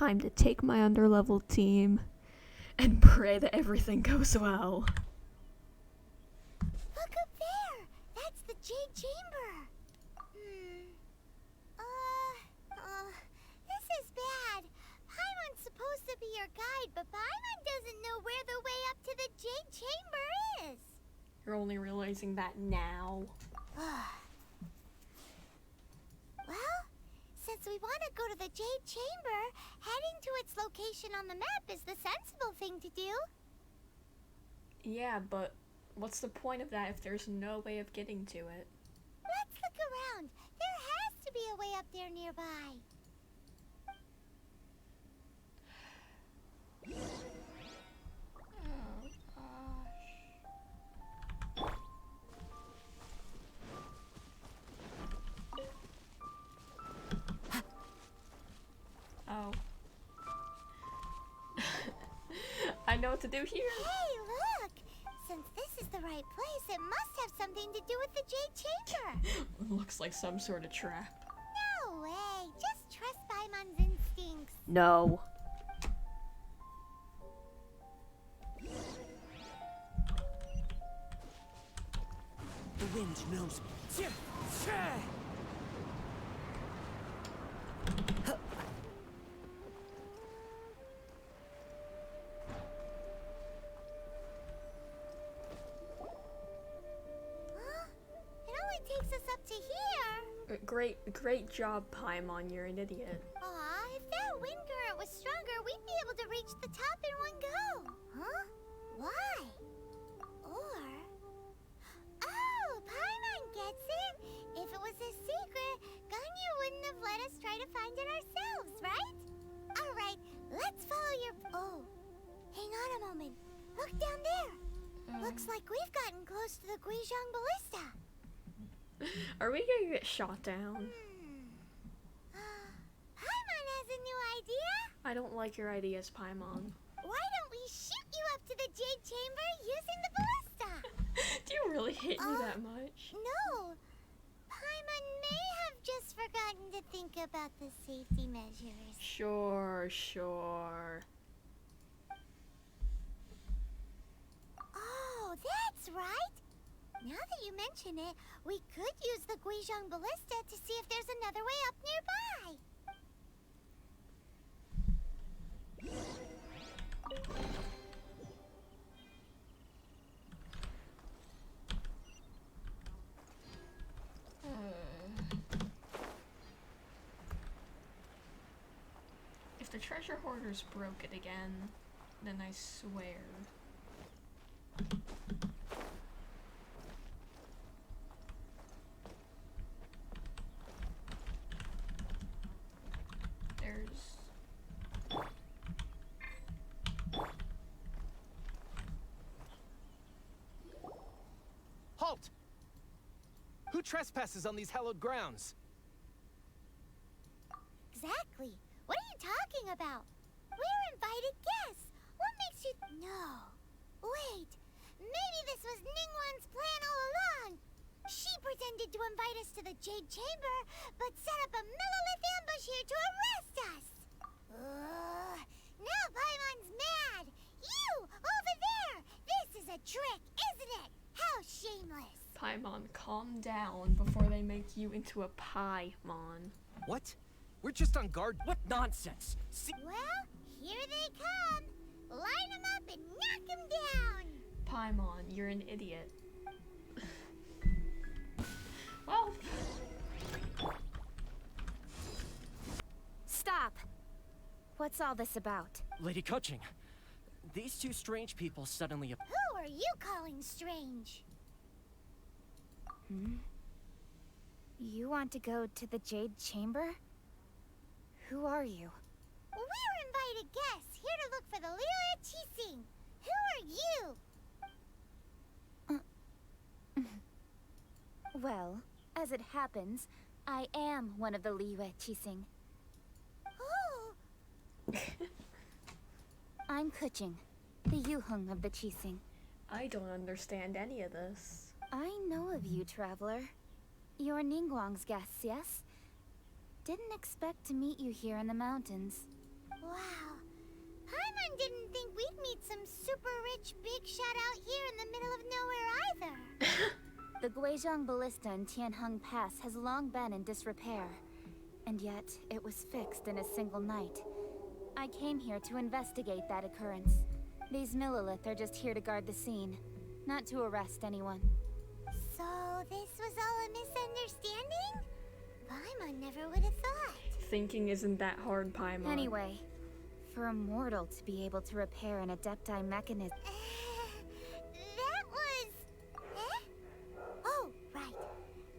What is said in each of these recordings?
time to take my underlevel team and pray that everything goes well. Look up there! That's the Jade Chamber! This is bad. Paimon's supposed to be your guide, but Paimon doesn't know where the way up to the Jade Chamber is. You're only realizing that now. Well, since we want to go to the Jade Chamber, heading to its location on the map is the sensible thing to do. Yeah, but what's the point of that if there's no way of getting to it? Let's look around. There has to be a way up there nearby. Oh. I know what to do here. Hey, look! Since this is the right place, it must have something to do with the Jade Chamber. Looks like some sort of trap. No way! Just trust Paimon's instincts. No. The wind knows me. Huh? It only takes us up to here. Great job, Paimon. You're an idiot. Aw, if that wind current was stronger, we'd be able to reach the top in one go. Huh? Why? Or... Oh, Paimon gets it! If it was a secret, Ganyu wouldn't have let us try to find it ourselves, right? Alright, let's follow your... Oh, hang on a moment. Look down there. Looks like we've gotten close to the Guizhong Ballista. Are we gonna get shot down? Paimon has a new idea. I don't like your ideas, Paimon. Why don't we shoot you up to the Jade Chamber using the ballista? Do you really hate me that much? No. Paimon may have just forgotten to think about the safety measures. Sure. Oh, that's right. Now that you mention it, we could use the Guizhong Ballista to see if there's another way up nearby. If the treasure hoarders broke it again, then I swear. There's... Halt! Who trespasses on these hallowed grounds? Exactly. What are you talking about? We're invited guests. What makes you... No. Wait. Maybe this was Ningguang's plan all along. She pretended to invite us to the Jade Chamber, but set up a millilith ambush here to arrest us. Now Paimon's mad. You, over there. This is a trick, isn't it? How shameless. Paimon, calm down before they make you into a Paimon. What? We're just on guard. What nonsense! See, Well, here they come. Line them up and knock them down. Paimon, you're an idiot. Well... Stop! What's all this about? Lady Coaching, these two strange people suddenly appeared. Who are you calling strange? You want to go to the Jade Chamber? Who are you? We're invited guests here to look for the Liyue Qixing. Who are you? Well, as it happens, I am one of the Liyue Qixing. Oh, I'm Kuching, the Yuheng of the Qixing. I don't understand any of this. I know of you, traveler. You're Ningguang's guests, yes? Didn't expect to meet you here in the mountains. Wow. Paimon didn't think we'd meet some super rich big shot out here in the middle of nowhere either. The Guizhong Ballista in Tianheng Pass has long been in disrepair. And yet, it was fixed in a single night. I came here to investigate that occurrence. These Millilith are just here to guard the scene, not to arrest anyone. So this was all a misunderstanding? Paimon never would have thought. Thinking isn't that hard, Paimon. Anyway, for a mortal to be able to repair an Adepti mechanism... That was... Oh, right.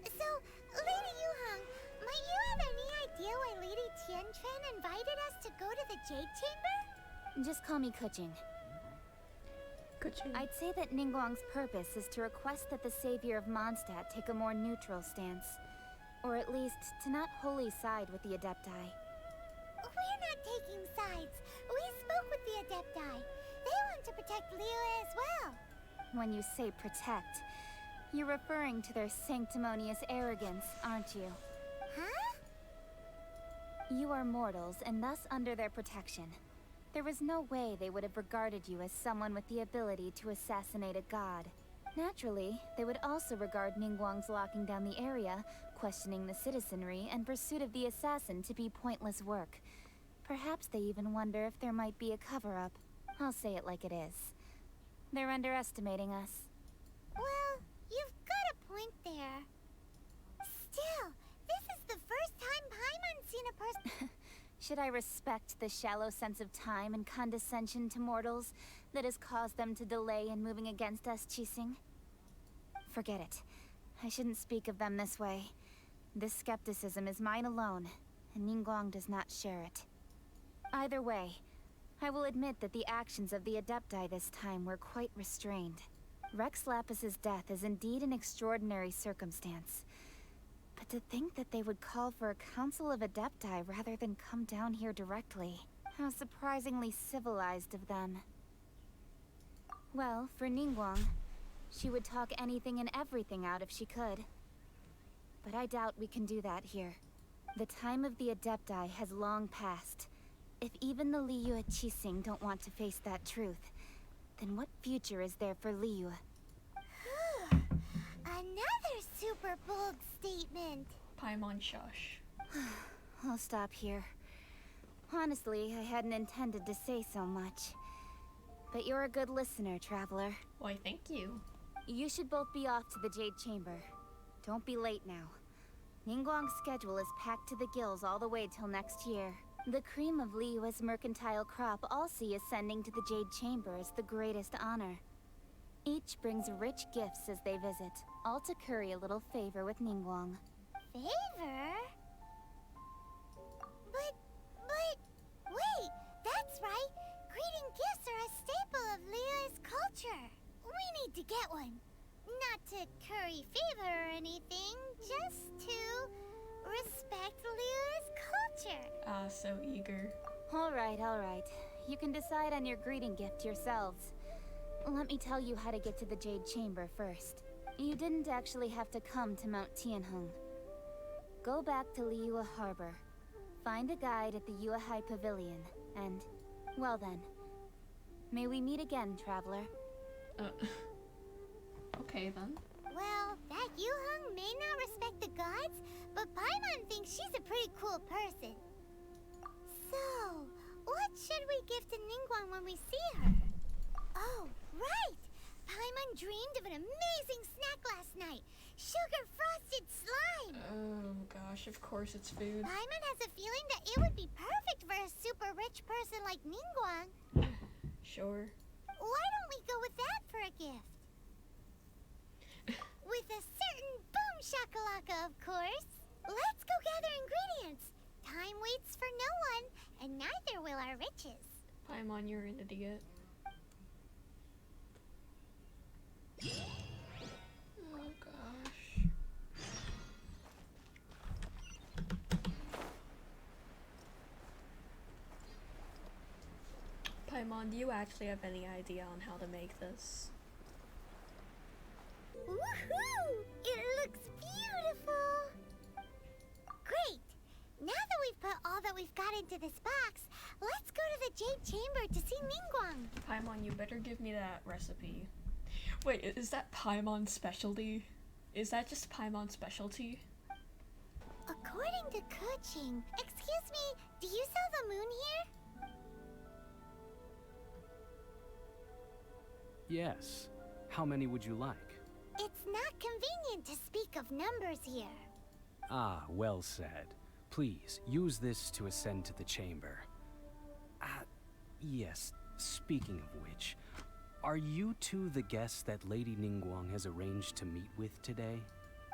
So, Lady Yuhang, might you have any idea why Lady Tianquan invited us to go to the Jade Chamber? Just call me Kuching. Kuching. I'd say that Ningguang's purpose is to request that the savior of Mondstadt take a more neutral stance. Or at least, to not wholly side with the Adepti. We're not taking sides. We spoke with the Adepti. They want to protect Liyue as well. When you say protect, you're referring to their sanctimonious arrogance, aren't you? Huh? You are mortals, and thus under their protection. There was no way they would have regarded you as someone with the ability to assassinate a god. Naturally, they would also regard Ningguang's locking down the area, questioning the citizenry, and pursuit of the assassin to be pointless work. Perhaps they even wonder if there might be a cover-up. I'll say it like it is. They're underestimating us. Well, you've got a point there. Still, this is the first time Paimon's seen a person... Should I respect the shallow sense of time and condescension to mortals that has caused them to delay in moving against us, Qixing? Forget it. I shouldn't speak of them this way. This skepticism is mine alone, and Ningguang does not share it. Either way, I will admit that the actions of the Adepti this time were quite restrained. Rex Lapis's death is indeed an extraordinary circumstance. But to think that they would call for a council of Adepti rather than come down here directly. How surprisingly civilized of them. Well, for Ningguang, she would talk anything and everything out if she could. But I doubt we can do that here. The time of the Adepti has long passed. If even the Liyue Qixing don't want to face that truth, then what future is there for Liyue? Another super bold statement. Paimon shush. I'll stop here. Honestly, I hadn't intended to say so much. But you're a good listener, Traveler. Why, thank you. You should both be off to the Jade Chamber. Don't be late now. Ningguang's schedule is packed to the gills all the way till next year. The cream of Liyue's mercantile crop all see ascending to the Jade Chamber as the greatest honor. Each brings rich gifts as they visit, all to curry a little favor with Ningguang. Favor? But, wait, that's right. Greeting gifts are a staple of Liyue's culture. We need to get one. Not to curry favor or anything, just to respect Liyue's culture. Ah, so eager. All right. You can decide on your greeting gift yourselves. Let me tell you how to get to the Jade Chamber first. You didn't actually have to come to Mount Tianheng. Go back to Liyue Harbor. Find a guide at the Yuehai Pavilion, and... well then. May we meet again, Traveler. Okay then. Well, that Yuhang may not respect the gods, but Paimon thinks she's a pretty cool person. So, what should we give to Ningguang when we see her? Oh, right! Paimon dreamed of an amazing snack last night. Sugar-frosted slime! Oh gosh, of course it's food. Paimon has a feeling that it would be perfect for a super rich person like Ningguang. Sure. Why don't we go with that for a gift? With a certain boom shakalaka, of course. Let's go gather ingredients. Time waits for no one, and neither will our riches. Paimon, you're an idiot. Oh gosh. Paimon, do you actually have any idea on how to make this? Woohoo! It looks beautiful! Great! Now that we've put all that we've got into this box, Let's go to the Jade Chamber to see Ningguang. Paimon, you better give me that recipe. Wait, is that Paimon's specialty? Is that just Paimon's specialty? According to Kuching, excuse me, do you sell the moon here? Yes. How many would you like? It's not convenient to speak of numbers here. Ah, well said. Please, use this to ascend to the chamber. Yes, speaking of which, are you two the guests that Lady Ningguang has arranged to meet with today?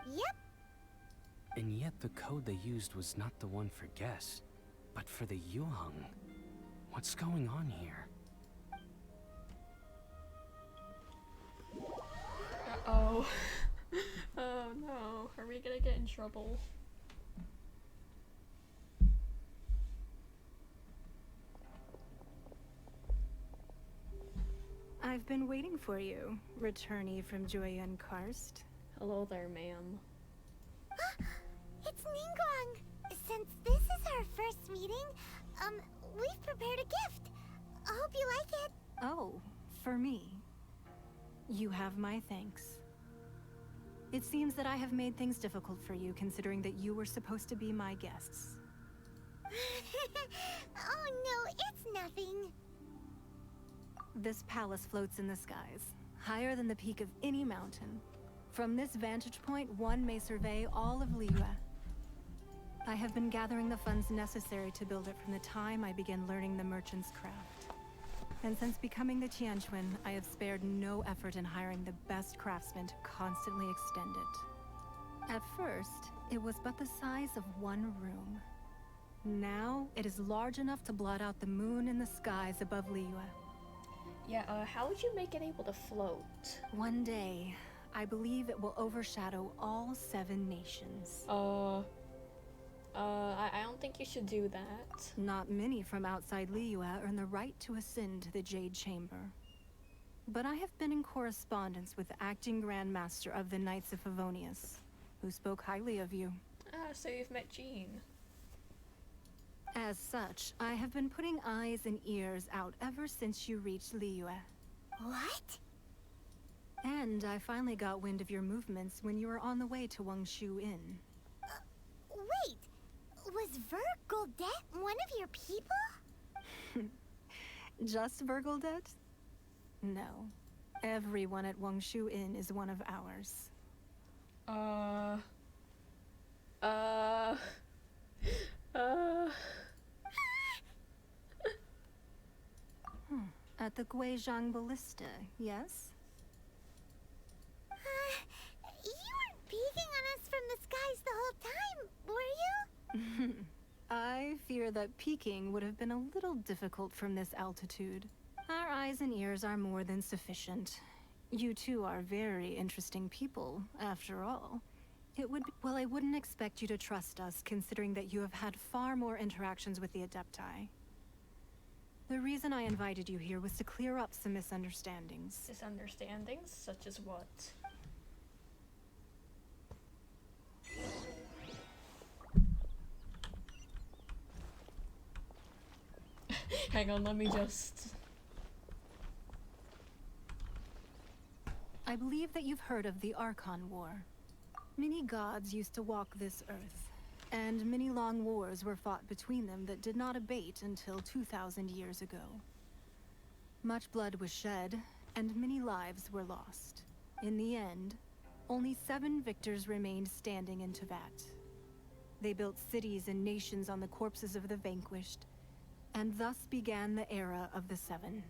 Yep. And yet the code they used was not the one for guests, but for the Yuheng. What's going on here? Uh-oh. Oh no, are we gonna get in trouble? I've been waiting for you, returnee from Joyun Karst. Hello there, ma'am. It's Ningguang. Since this is our first meeting, we've prepared a gift. I hope you like it. Oh, for me. You have my thanks. It seems that I have made things difficult for you, considering that you were supposed to be my guests. Oh no, it's nothing. This palace floats in the skies, higher than the peak of any mountain. From this vantage point, one may survey all of Liyue. I have been gathering the funds necessary to build it from the time I began learning the merchant's craft. And since becoming the Tianquan, I have spared no effort in hiring the best craftsmen to constantly extend it. At first, it was but the size of one room. Now, it is large enough to blot out the moon in the skies above Liyue. Yeah, how would you make it able to float? One day, I believe it will overshadow all 7 nations. I don't think you should do that. Not many from outside Liyue earn the right to ascend to the Jade Chamber. But I have been in correspondence with the acting Grand Master of the Knights of Favonius, who spoke highly of you. Ah, so you've met Jean. As such, I have been putting eyes and ears out ever since you reached Liyue. What? And I finally got wind of your movements when you were on the way to Wangshu Inn. Wait, was Vergoldet one of your people? Just Vergoldet? No. Everyone at Wangshu Inn is one of ours. At the Guizhang Ballista, yes? You weren't peeking on us from the skies the whole time, were you? I fear that peeking would have been a little difficult from this altitude. Our eyes and ears are more than sufficient. You two are very interesting people, after all. It would be, well, I wouldn't expect you to trust us, considering that you have had far more interactions with the Adepti. The reason I invited you here was to clear up some misunderstandings. Misunderstandings? Such as what? Hang on, let me just... I believe that you've heard of the Archon War. Many gods used to walk this earth, and many long wars were fought between them that did not abate until 2,000 years ago. Much blood was shed, and many lives were lost. In the end, only 7 victors remained standing in Teyvat. They built cities and nations on the corpses of the vanquished, and thus began the era of the 7.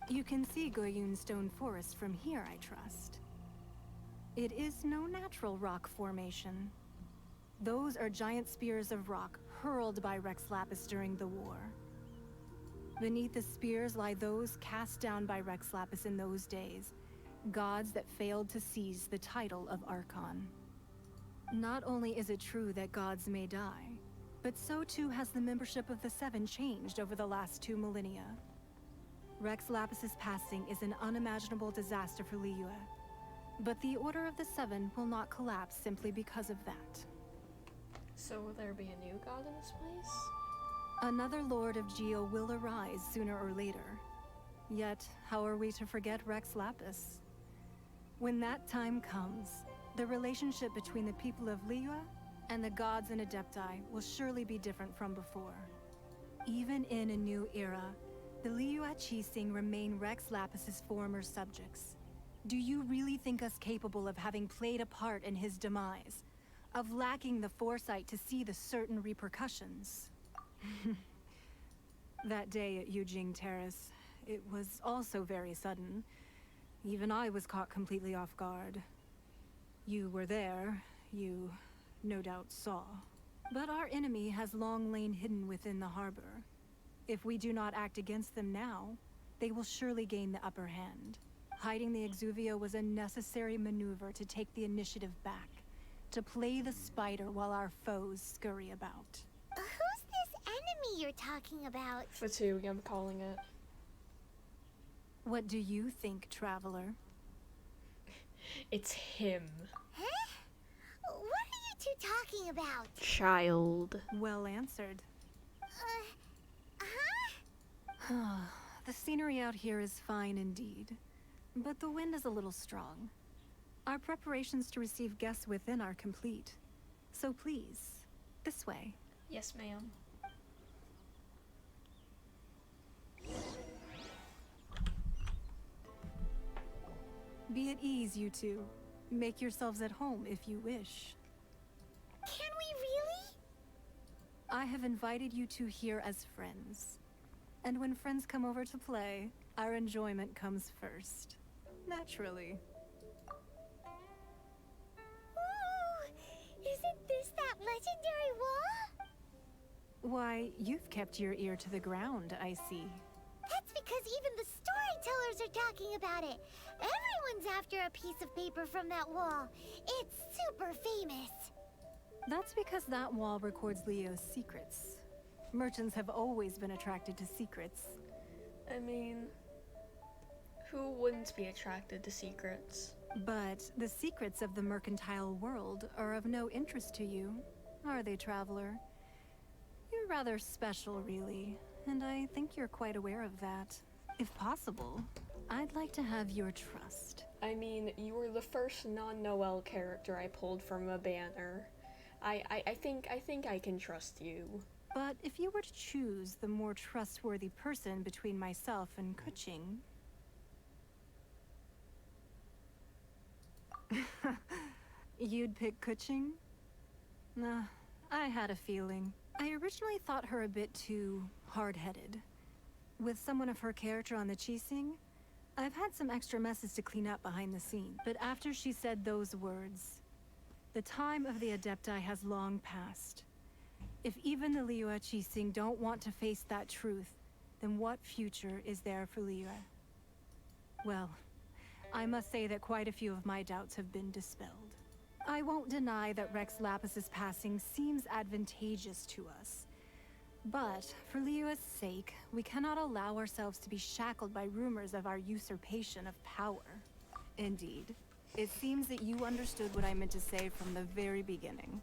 You can see Goyun Stone Forest from here, I trust. It is no natural rock formation. Those are giant spears of rock hurled by Rex Lapis during the war. Beneath the spears lie those cast down by Rex Lapis in those days, gods that failed to seize the title of Archon. Not only is it true that gods may die, but so too has the membership of the 7 changed over the last 2 millennia. Rex Lapis's passing is an unimaginable disaster for Liyue, but the Order of the 7 will not collapse simply because of that. So will there be a new god in this place? Another Lord of Geo will arise sooner or later. Yet, how are we to forget Rex Lapis? When that time comes, the relationship between the people of Liyue and the gods and Adepti will surely be different from before. Even in a new era, the Liyue Qixing remain Rex Lapis's former subjects. Do you really think us capable of having played a part in his demise? Of lacking the foresight to see the certain repercussions? That day at Yujing Terrace, it was also very sudden. Even I was caught completely off guard. You were there, you no doubt saw. But our enemy has long lain hidden within the harbor. If we do not act against them now, they will surely gain the upper hand. Hiding the Exuvia was a necessary maneuver to take the initiative back, to play the spider while our foes scurry about. Who's this enemy you're talking about? Fatui, I'm calling it. What do you think, Traveler? It's him. Huh? What are you two talking about? Child. Well answered. Huh? The scenery out here is fine indeed, but the wind is a little strong. Our preparations to receive guests within are complete. So please, this way. Yes, ma'am. Be at ease, you two. Make yourselves at home if you wish. Can we really? I have invited you two here as friends. And when friends come over to play, our enjoyment comes first. Naturally. Ooh, isn't this that legendary wall? Why, you've kept your ear to the ground, I see. That's because even the storytellers are talking about it. Everyone's after a piece of paper from that wall. It's super famous. That's because that wall records Leo's secrets. Merchants have always been attracted to secrets. I mean, who wouldn't be attracted to secrets? But the secrets of the mercantile world are of no interest to you, are they, Traveler? You're rather special, really, and I think you're quite aware of that. If possible, I'd like to have your trust. I mean, you were the first non-Noel character I pulled from a banner. I think I can trust you. But if you were to choose the more trustworthy person between myself and Kuching... You'd pick Kuching? Nah, I had a feeling. I originally thought her a bit too hard-headed. With someone of her character on the Qixing, I've had some extra messes to clean up behind the scenes. But after she said those words, the time of the Adepti has long passed. If even the Liyue Qixing don't want to face that truth, then what future is there for Liyue? Well, I must say that quite a few of my doubts have been dispelled. I won't deny that Rex Lapis's passing seems advantageous to us. But, for Liyue's sake, we cannot allow ourselves to be shackled by rumors of our usurpation of power. Indeed. It seems that you understood what I meant to say from the very beginning.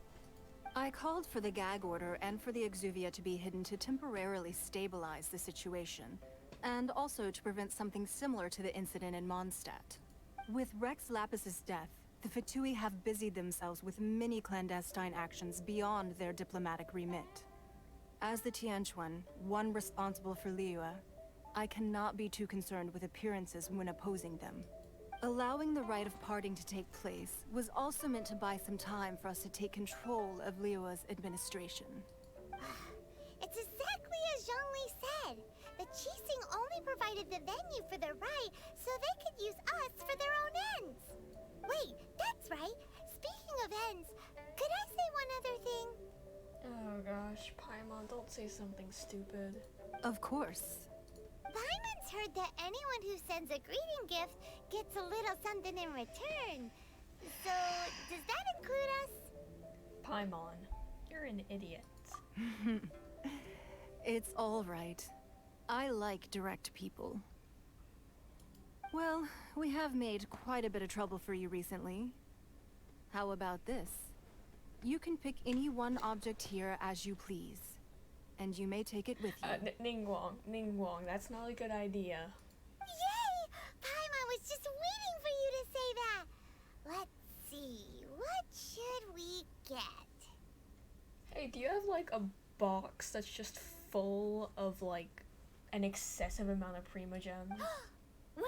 I called for the gag order and for the Exuvia to be hidden to temporarily stabilize the situation, and also to prevent something similar to the incident in Mondstadt. With Rex Lapis's death, the Fatui have busied themselves with many clandestine actions beyond their diplomatic remit. As the Tianquan, one responsible for Liyue, I cannot be too concerned with appearances when opposing them. Allowing the rite of parting to take place was also meant to buy some time for us to take control of Liyue's administration. It's exactly as Zhongli said. The Qixing only provided the venue for their rite so they could use us for their own ends. Wait, that's right. Speaking of ends, could I say one other thing? Oh gosh, Paimon, don't say something stupid. Of course. Paimon's heard that anyone who sends a greeting gift gets a little something in return. So, does that include us? Paimon, you're an idiot. It's all right. I like direct people. Well, we have made quite a bit of trouble for you recently. How about this? You can pick any one object here as you please. and you may take it with you. Ningguang, that's not a good idea. Yay! Paimon was just waiting for you to say that. Let's see, what should we get? Hey, do you have like a box that's just full of like an excessive amount of Primogems? One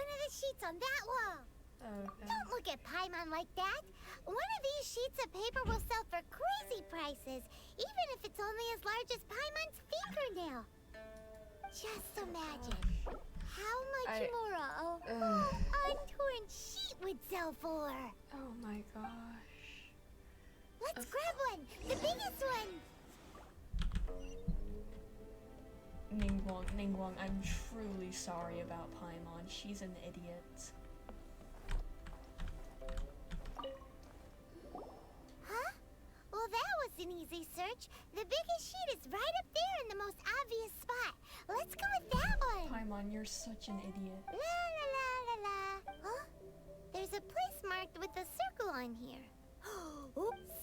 of the sheets on that wall. Okay. Don't look at Paimon like that. One of these sheets of paper will sell for crazy prices, even if it's only as large as Paimon's fingernail. Just imagine how much more an untorn sheet would sell for. Oh my gosh. Let's grab one, the biggest one. Ningguang, I'm truly sorry about Paimon. She's an idiot. Huh? Well, that was an easy search. The biggest sheet is right up there in the most obvious spot. Let's go with that one. Paimon, you're such an idiot. La la la la la. Huh? There's a place marked with a circle on here.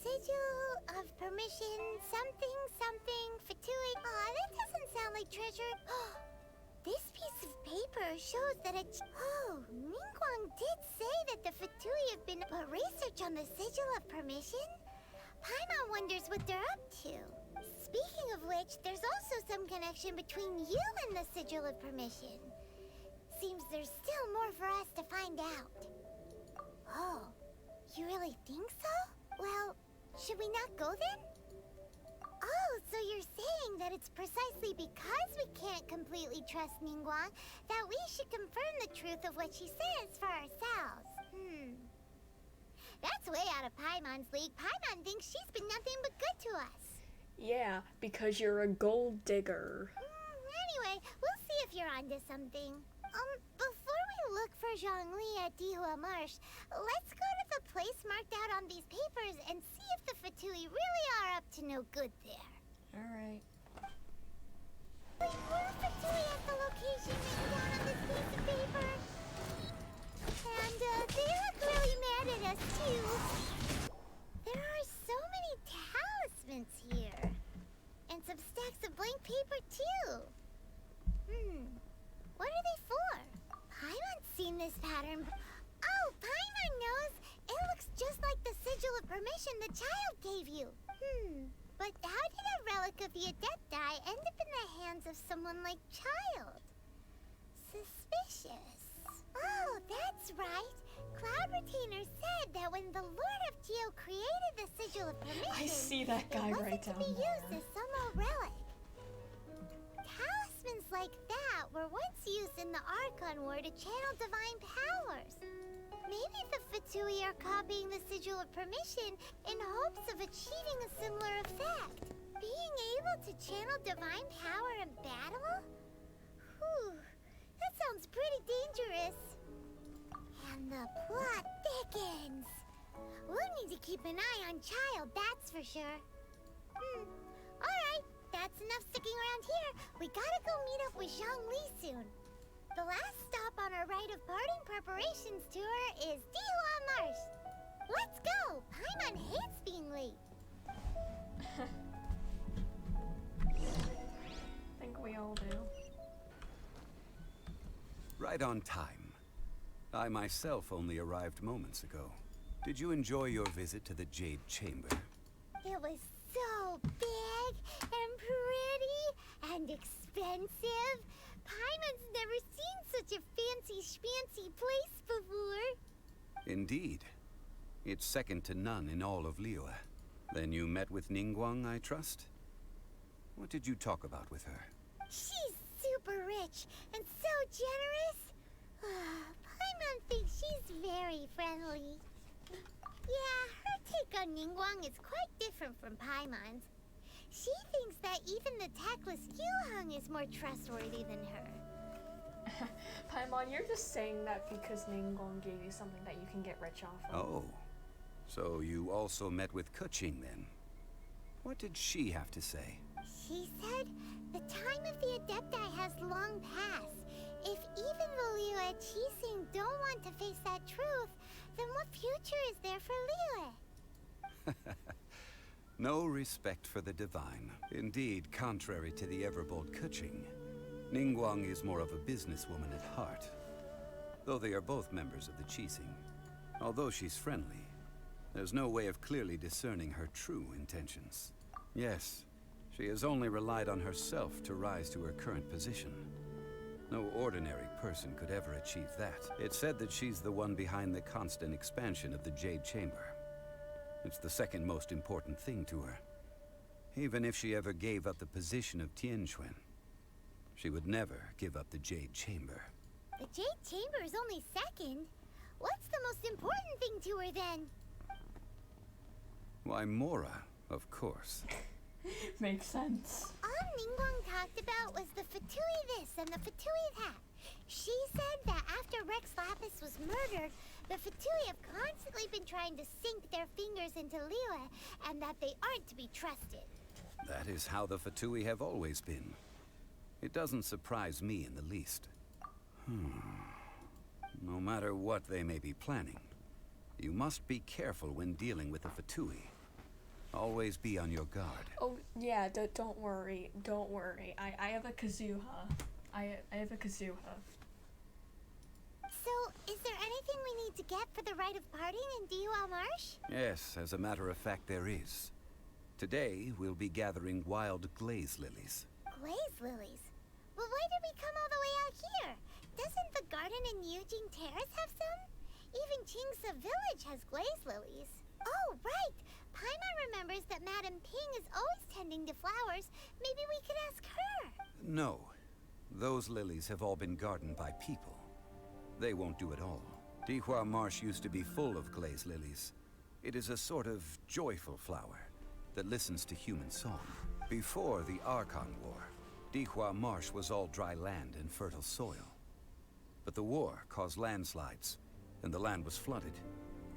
Sigil of permission, something, Fatui. Aw, that doesn't sound like treasure. This piece of paper shows that Ningguang did say that the Fatui have been research on the Sigil of permission. Paimon wonders what they're up to. Speaking of which, there's also some connection between you and the Sigil of permission. Seems there's still more for us to find out. Oh, you really think so? Well, should we not go then? Oh, so you're saying that it's precisely because we can't completely trust Ningguang that we should confirm the truth of what she says for ourselves. That's way out of Paimon's league. Paimon thinks she's been nothing but good to us. Yeah, because you're a gold digger. Anyway, we'll see if you're onto something. Before we look for Zhongli at Dihua Marsh, let's go to the place marked out on these papers and see if the Fatui really are up to no good there. Alright. Wait, were Fatui at the location written down on this piece of paper? And they look really mad at us too. There are so many talismans here. And some stacks of blank paper too. What are they for? Paimon's seen this pattern. Oh, Paimon knows! It looks just like the sigil of permission the child gave you. But how did a relic of the Adepti end up in the hands of someone like Child? Suspicious. Oh, that's right. Cloud Retainer said that when the Lord of Geo created the sigil of permission, I see that guy it right wasn't down to be used there. as some old relic. Talismans like that were once used in the Archon War to channel divine powers. Maybe the Fatui are copying the Sigil of Permission in hopes of achieving a similar effect. Being able to channel divine power in battle? Whew, that sounds pretty dangerous. And the plot thickens. We'll need to keep an eye on Child, that's for sure. Alright, that's enough sticking around here. We gotta go meet up with Zhongli soon. The last stop on our rite of parting preparations tour is Dihua Marsh. Let's go! Paimon hates being late. I think we all do. Right on time. I myself only arrived moments ago. Did you enjoy your visit to the Jade Chamber? It was so big and pretty and expensive. Paimon's never seen such a fancy schmancy place before. Indeed. It's second to none in all of Liyue. Then you met with Ningguang, I trust? What did you talk about with her? She's super rich and so generous. Paimon thinks she's very friendly. Yeah, her take on Ningguang is quite different from Paimon's. She thinks that even the tactless Yuheng is more trustworthy than her. Paimon, you're just saying that because Ningguang gave you something that you can get rich off of. Oh. So you also met with Keqing then? What did she have to say? She said the time of the Adepti has long passed. If even the Liyue Qixing don't want to face that truth, then what future is there for Liyue? No respect for the divine. Indeed, contrary to the ever-bold Keqing, Ningguang is more of a businesswoman at heart. Though they are both members of the Qixing. Although she's friendly, there's no way of clearly discerning her true intentions. Yes, she has only relied on herself to rise to her current position. No ordinary person could ever achieve that. It's said that she's the one behind the constant expansion of the Jade Chamber. It's the second most important thing to her. Even if she ever gave up the position of Tianquan, she would never give up the Jade Chamber. The Jade Chamber is only second. What's the most important thing to her then? Why, Mora, of course. Makes sense. All Ningguang talked about was the Fatui this and the Fatui that. She said that after Rex Lapis was murdered, the Fatui have constantly been trying to sink their fingers into Liyue, and that they aren't to be trusted. That is how the Fatui have always been. It doesn't surprise me in the least. No matter what they may be planning, you must be careful when dealing with the Fatui. Always be on your guard. Oh, yeah, don't worry. Don't worry. I have a Kazuha. I have a Kazuha. So, is there anything we need to get for the rite of parting in Dihua Marsh? Yes, as a matter of fact, there is. Today, we'll be gathering wild glaze lilies. Glaze lilies? Well, why did we come all the way out here? Doesn't the garden in Yujing Terrace have some? Even Qingsa Village has glaze lilies. Oh, right! Paimon remembers that Madame Ping is always tending to flowers. Maybe we could ask her. No. Those lilies have all been gardened by people. They won't do it all. Dihua Marsh used to be full of glaze lilies. It is a sort of joyful flower that listens to human song. Before the Archon War, Dihua Marsh was all dry land and fertile soil. But the war caused landslides, and the land was flooded,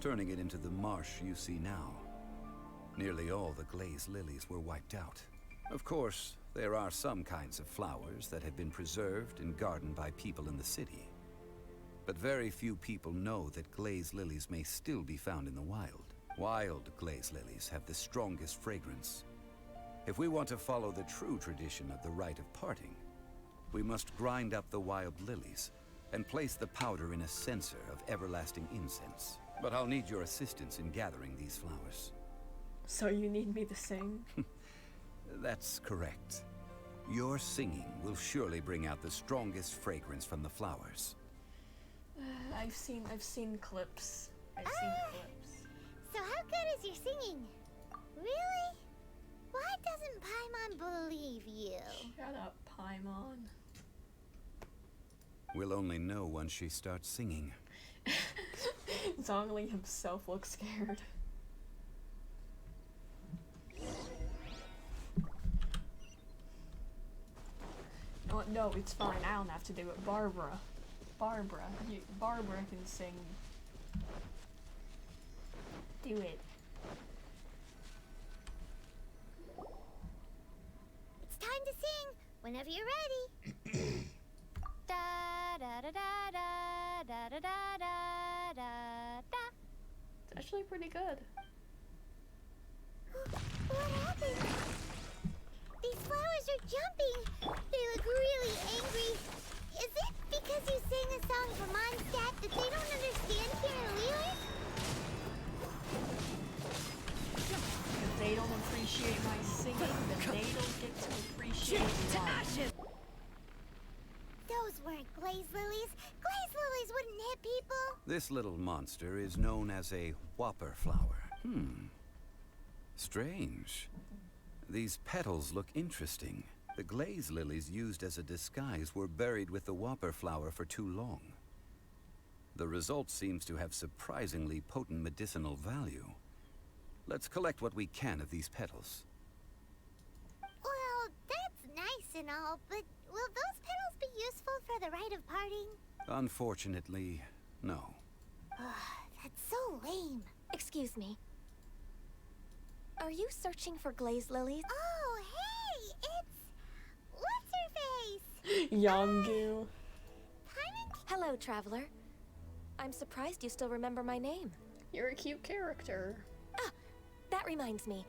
turning it into the marsh you see now. Nearly all the glaze lilies were wiped out. Of course, there are some kinds of flowers that have been preserved and gardened by people in the city. But very few people know that glaze lilies may still be found in the wild. Wild glaze lilies have the strongest fragrance. If we want to follow the true tradition of the rite of parting, we must grind up the wild lilies and place the powder in a censer of everlasting incense. But I'll need your assistance in gathering these flowers. So you need me to sing? That's correct. Your singing will surely bring out the strongest fragrance from the flowers. I've seen clips. I've seen clips. So how good is your singing? Really? Why doesn't Paimon believe you? Shut up, Paimon. We'll only know once she starts singing. Zhongli himself looks scared. Oh, no, it's fine. I don't have to do it. Barbara can sing. Do it. It's time to sing. Whenever you're ready. Da da da da da da da da da da. It's actually pretty good. What happened? These flowers are jumping. They look really angry. Is it because you sang a song for Mondstadt that they don't understand here in Liyue? If they don't appreciate my singing, then they don't get to appreciate mine. Those weren't glaze lilies. Glaze lilies wouldn't hit people. This little monster is known as a whopper flower. Strange. These petals look interesting. The glaze lilies used as a disguise were buried with the whopper flower for too long. The result seems to have surprisingly potent medicinal value. Let's collect what we can of these petals. Well, that's nice and all, but will those petals be useful for the rite of parting? Unfortunately, no. That's so lame. Excuse me. Are you searching for glaze lilies? Oh, hey, it's... What's her face? Yongu. Paimon? Hello, traveler. I'm surprised you still remember my name. You're a cute character. Ah, that reminds me.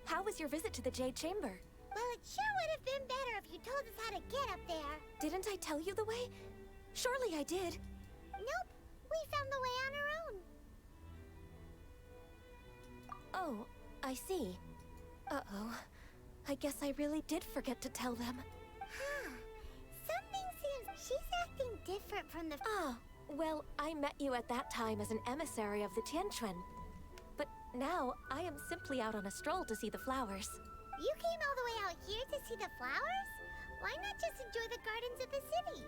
How was your visit to the Jade Chamber? Well, it sure would have been better if you told us how to get up there. Didn't I tell you the way? Surely I did. Nope, we found the way on our own. Oh, I see. Uh-oh. I guess I really did forget to tell them. Huh. Something seems she's acting different from the... Ah, well, I met you at that time as an emissary of the Tianquan. But now, I am simply out on a stroll to see the flowers. You came all the way out here to see the flowers? Why not just enjoy the gardens of the city?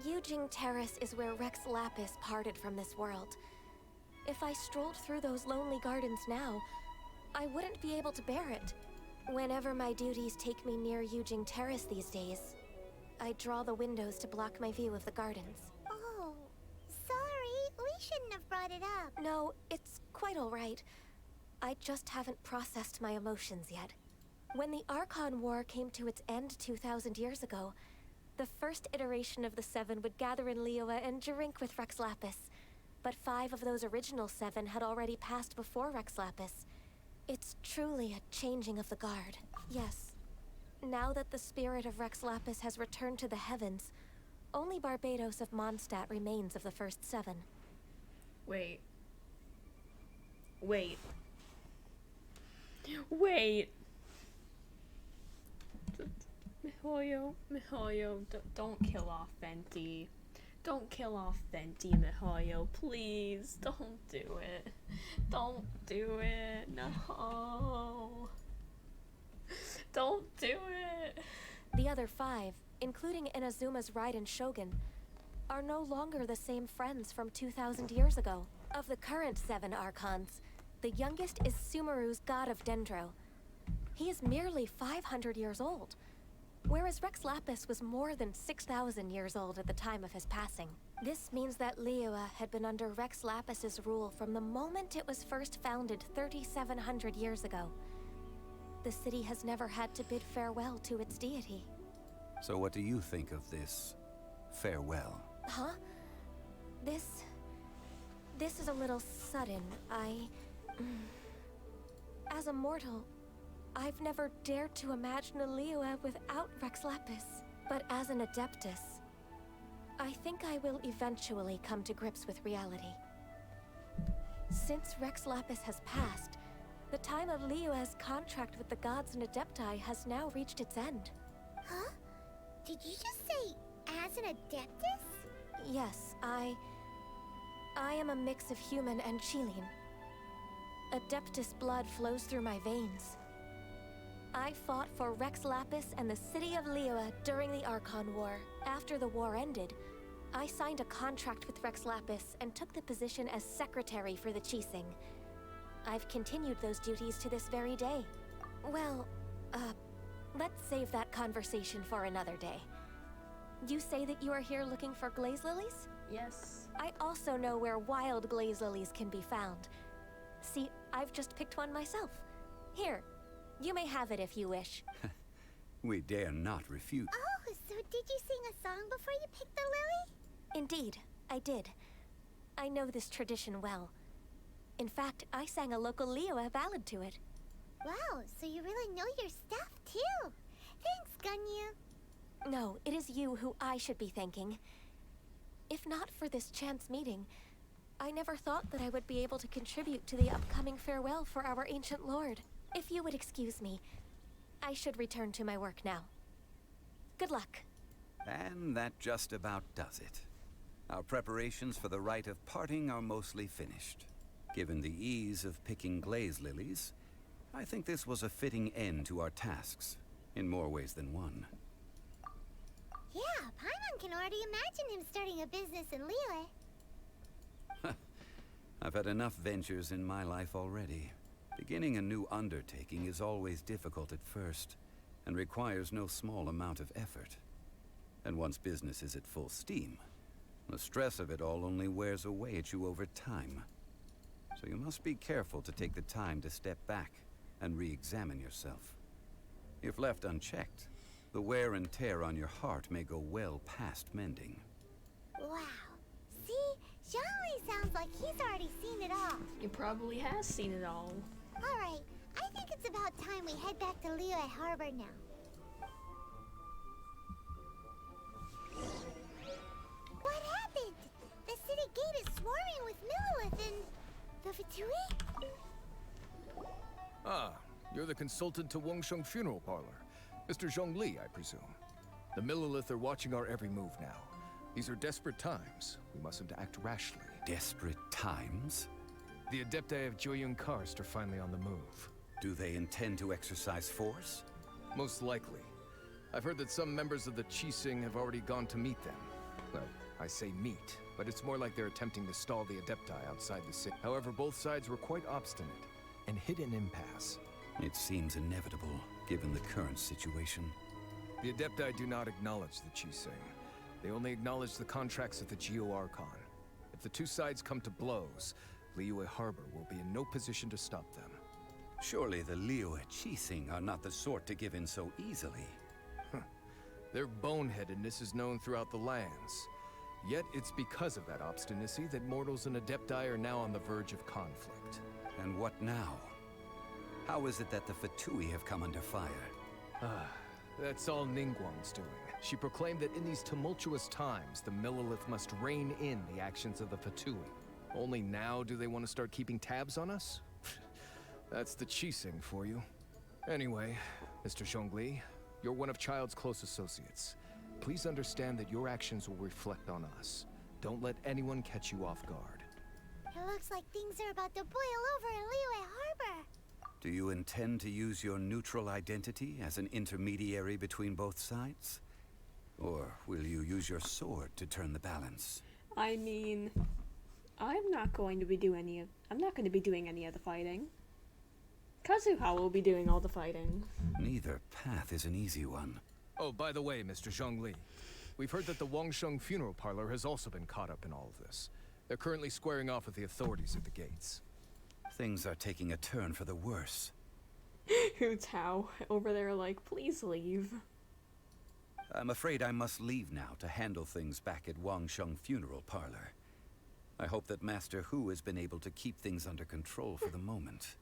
Yujing Terrace is where Rex Lapis parted from this world. If I strolled through those lonely gardens now, I wouldn't be able to bear it. Whenever my duties take me near Yujing Terrace these days, I draw the windows to block my view of the gardens. Oh, sorry. We shouldn't have brought it up. No, it's quite all right. I just haven't processed my emotions yet. When the Archon War came to its end 2,000 years ago, the first iteration of the Seven would gather in Liyue and drink with Rex Lapis. But 5 of those original 7 had already passed before Rex Lapis. It's truly a changing of the guard. Yes. Now that the spirit of Rex Lapis has returned to the heavens, only Barbados of Mondstadt remains of the first 7. Wait. Wait. Wait. Mihoyo, don't kill off Venti. Don't kill off Venti, Mihoyo, please. Don't do it. Don't do it. No. Don't do it. The other 5, including Inazuma's Raiden Shogun, are no longer the same friends from 2,000 years ago. Of the current 7 Archons, the youngest is Sumeru's god of Dendro. He is merely 500 years old, whereas Rex Lapis was more than 6,000 years old at the time of his passing. This means that Liyue had been under Rex Lapis's rule from the moment it was first founded 3,700 years ago. The city has never had to bid farewell to its deity. So what do you think of this farewell? Huh? This is a little sudden. As a mortal, I've never dared to imagine a Liyue without Rex Lapis. But as an Adeptus, I think I will eventually come to grips with reality. Since Rex Lapis has passed, the time of Liyue's contract with the gods and Adepti has now reached its end. Huh? Did you just say, as an Adeptus? Yes, I am a mix of human and Qilin. Adeptus blood flows through my veins. I fought for Rex Lapis and the city of Liyue during the Archon War. After the war ended, I signed a contract with Rex Lapis and took the position as secretary for the Qixing. I've continued those duties to this very day. Well, let's save that conversation for another day. You say that you are here looking for glaze lilies? Yes. I also know where wild glaze lilies can be found. See, I've just picked one myself. Here, you may have it if you wish. We dare not refuse. Oh, so did you sing a song before you picked the lily? Indeed, I did. I know this tradition well. In fact, I sang a local Liyue ballad to it. Wow, so you really know your stuff, too. Thanks, Gunyu. No, it is you who I should be thanking. If not for this chance meeting, I never thought that I would be able to contribute to the upcoming farewell for our ancient lord. If you would excuse me, I should return to my work now. Good luck. And that just about does it. Our preparations for the rite of parting are mostly finished. Given the ease of picking glaze lilies, I think this was a fitting end to our tasks, in more ways than one. Yeah, Paimon can already imagine him starting a business in Liyue. I've had enough ventures in my life already. Beginning a new undertaking is always difficult at first, and requires no small amount of effort. And once business is at full steam, the stress of it all only wears away at you over time. So you must be careful to take the time to step back and re-examine yourself. If left unchecked, the wear and tear on your heart may go well past mending. Wow. See? Zhongli sounds like he's already seen it all. He probably has seen it all. Alright, about time we head back to Liyue Harbor now. What happened? The city gate is swarming with Millilith and the Fatui? Ah, you're the consultant to Wangsheng Funeral Parlor. Mr. Zhongli, I presume. The Millilith are watching our every move now. These are desperate times. We mustn't act rashly. Desperate times? The Adepti of Joyun Karst are finally on the move. Do they intend to exercise force? Most likely. I've heard that some members of the Qixing have already gone to meet them. Well, I say meet, but it's more like they're attempting to stall the Adepti outside the city. However, both sides were quite obstinate and hit an impasse. It seems inevitable, given the current situation. The Adepti do not acknowledge the Qixing. They only acknowledge the contracts of the Geo Archon. If the two sides come to blows, Liyue Harbor will be in no position to stop them. Surely the Liyue Qixing are not the sort to give in so easily. Their boneheadedness is known throughout the lands. Yet it's because of that obstinacy that mortals and Adepti are now on the verge of conflict. And what now? How is it that the Fatui have come under fire? That's all Ningguang's doing. She proclaimed that in these tumultuous times, the Millilith must rein in the actions of the Fatui. Only now do they want to start keeping tabs on us? That's the Qixing for you. Anyway, Mr. Zhongli, you're one of Child's close associates. Please understand that your actions will reflect on us. Don't let anyone catch you off guard. It looks like things are about to boil over in Liyue Harbor. Do you intend to use your neutral identity as an intermediary between both sides? Or will you use your sword to turn the balance? I mean, I'm not going to be doing any of the fighting. Kazuha will be doing all the fighting. Neither path is an easy one. Oh, by the way, Mr. Zhongli, we've heard that the Wangsheng Funeral Parlor has also been caught up in all of this. They're currently squaring off with the authorities at the gates. Things are taking a turn for the worse. Hu Tao over there like, please leave. I'm afraid I must leave now to handle things back at Wangsheng Funeral Parlor. I hope that Master Hu has been able to keep things under control for the moment.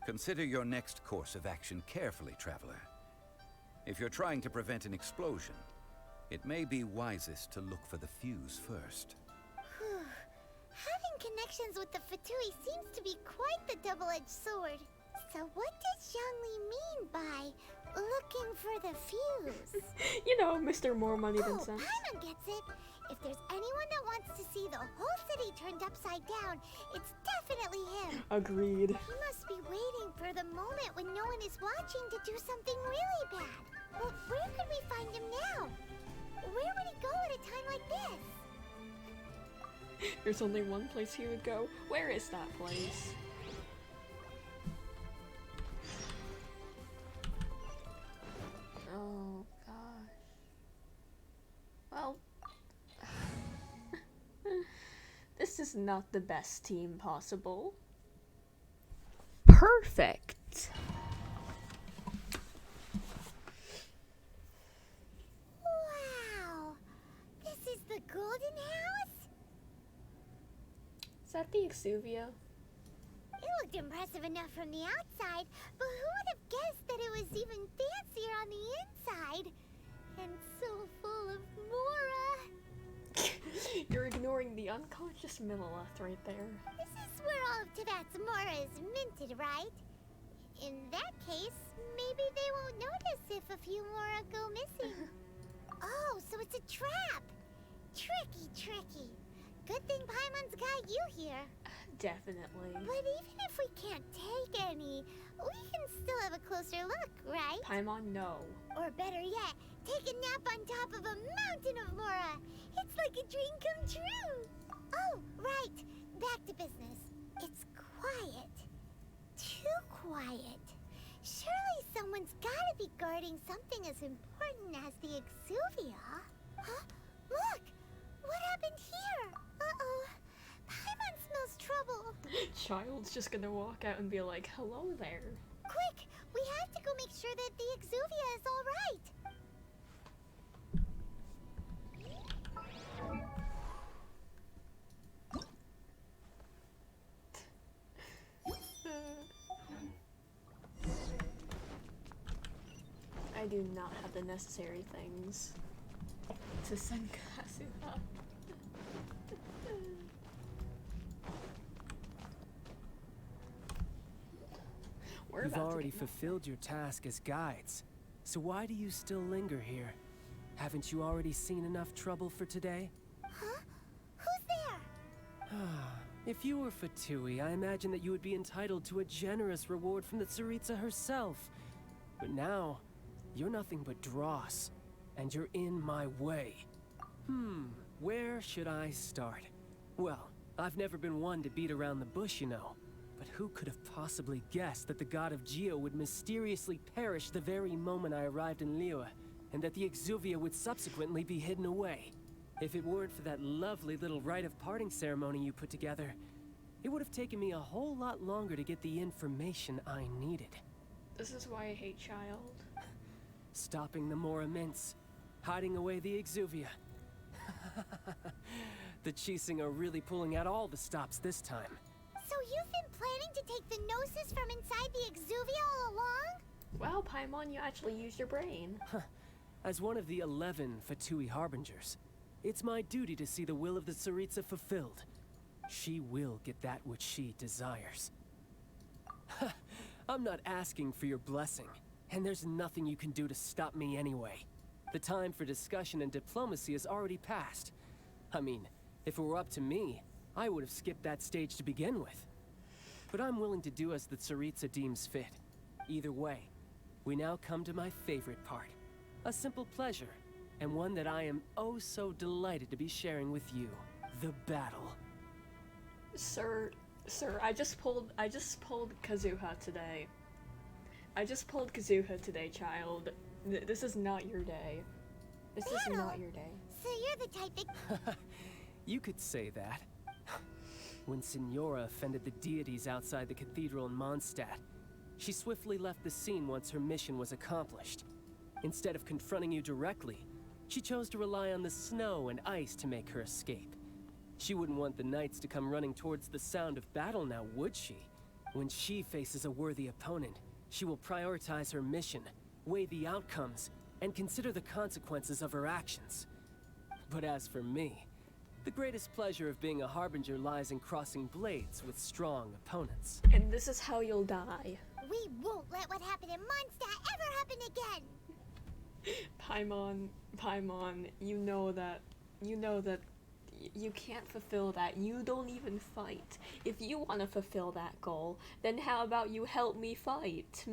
Consider your next course of action carefully, Traveler. If you're trying to prevent an explosion, it may be wisest to look for the fuse first. Having connections with the Fatui seems to be quite the double-edged sword. So what does Zhongli mean by looking for the fuse? You know, Mr. More Money Than Oh, Sense. Paimon gets it. If there's anyone that wants to see the whole city turned upside down, it's definitely him. Agreed. He must be waiting for the moment when no one is watching to do something really bad. Well, where could we find him now? Where would he go at a time like this? There's only one place he would go. Where is that place? Oh gosh. Well, this is not the best team possible. Perfect. Wow! This is the Golden House? Is that the Exuvia? It looked impressive enough from the outside, but who would have guessed that it was even fancier on the inside? And so full of Mora. You're ignoring the unconscious Millilith right there. This is where all of Teyvat's Mora is minted, right? In that case, maybe they won't notice if a few Mora go missing. Oh, so it's a trap! Tricky, tricky. Good thing Paimon's got you here. Definitely. But even if we can't take any, we can still have a closer look, right? Paimon, no. Or better yet, take a nap on top of a mountain of Mora. It's like a dream come true. Oh, right. Back to business. It's quiet. Too quiet. Surely someone's gotta be guarding something as important as the Exuvia. Huh? Look! What happened here? Uh-oh. Paimon smells trouble. Child's just gonna walk out and be like, hello there. Quick! We have to go make sure that the Exuvia is all right. I do not have the necessary things to send Kazuha. We're You've about to already get fulfilled your task as guides, so why do you still linger here? Haven't you already seen enough trouble for today? Huh? Who's there? If you were Fatui, I imagine that you would be entitled to a generous reward from the Tsaritsa herself. But now, you're nothing but dross, and you're in my way. Where should I start? Well, I've never been one to beat around the bush, you know. But who could have possibly guessed that the god of Geo would mysteriously perish the very moment I arrived in Liyue, and that the Exuvia would subsequently be hidden away? If it weren't for that lovely little rite of parting ceremony you put together, it would have taken me a whole lot longer to get the information I needed. This is why I hate Child. Stopping the Mora Mints, hiding away the Exuvia. The Chising are really pulling out all the stops this time. So you've been planning to take the Gnosis from inside the Exuvia all along? Wow, Paimon, you actually used your brain. As one of the 11 Fatui Harbingers, it's my duty to see the will of the Tsaritsa fulfilled. She will get that which she desires. I'm not asking for your blessing, and there's nothing you can do to stop me anyway. The time for discussion and diplomacy has already passed. I mean, if it were up to me, I would have skipped that stage to begin with. But I'm willing to do as the Tsaritsa deems fit. Either way, we now come to my favorite part. A simple pleasure, and one that I am oh so delighted to be sharing with you. The battle. Sir, I just pulled Kazuha today. Child. This is not your day. This is not your day. So you're the type that... You could say that. When Signora offended the deities outside the cathedral in Mondstadt, she swiftly left the scene once her mission was accomplished. Instead of confronting you directly, she chose to rely on the snow and ice to make her escape. She wouldn't want the knights to come running towards the sound of battle now, would she? When she faces a worthy opponent, she will prioritize her mission, weigh the outcomes, and consider the consequences of her actions. But as for me, the greatest pleasure of being a Harbinger lies in crossing blades with strong opponents. And this is how you'll die. We won't let what happened in Mondstadt ever happen again! Paimon, you know that you can't fulfill that. You don't even fight. If you want to fulfill that goal, then how about you help me fight,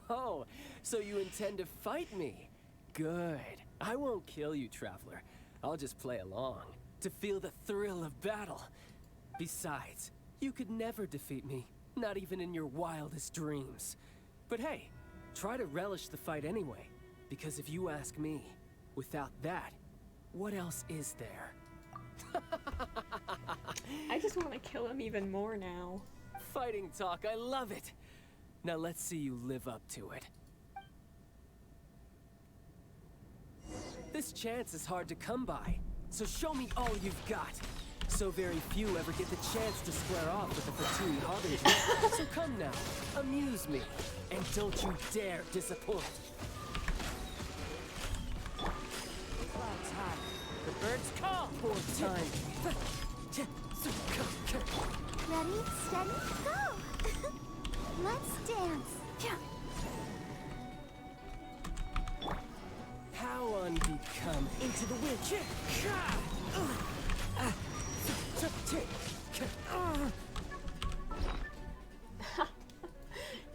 Oh, so you intend to fight me? Good. I won't kill you, Traveler. I'll just play along, to feel the thrill of battle. Besides, you could never defeat me, not even in your wildest dreams. But hey, try to relish the fight anyway, because if you ask me, without that, what else is there? I just want to kill him even more now. Fighting talk, I love it! Now let's see you live up to it. This chance is hard to come by, so show me all you've got. So very few ever get the chance to square off with the Fatui Harbinger. So come now, amuse me, and don't you dare disappoint. Clouds high. The birds call. Poor time. Ready, steady, go! Let's dance! How unbecoming. Into the wind.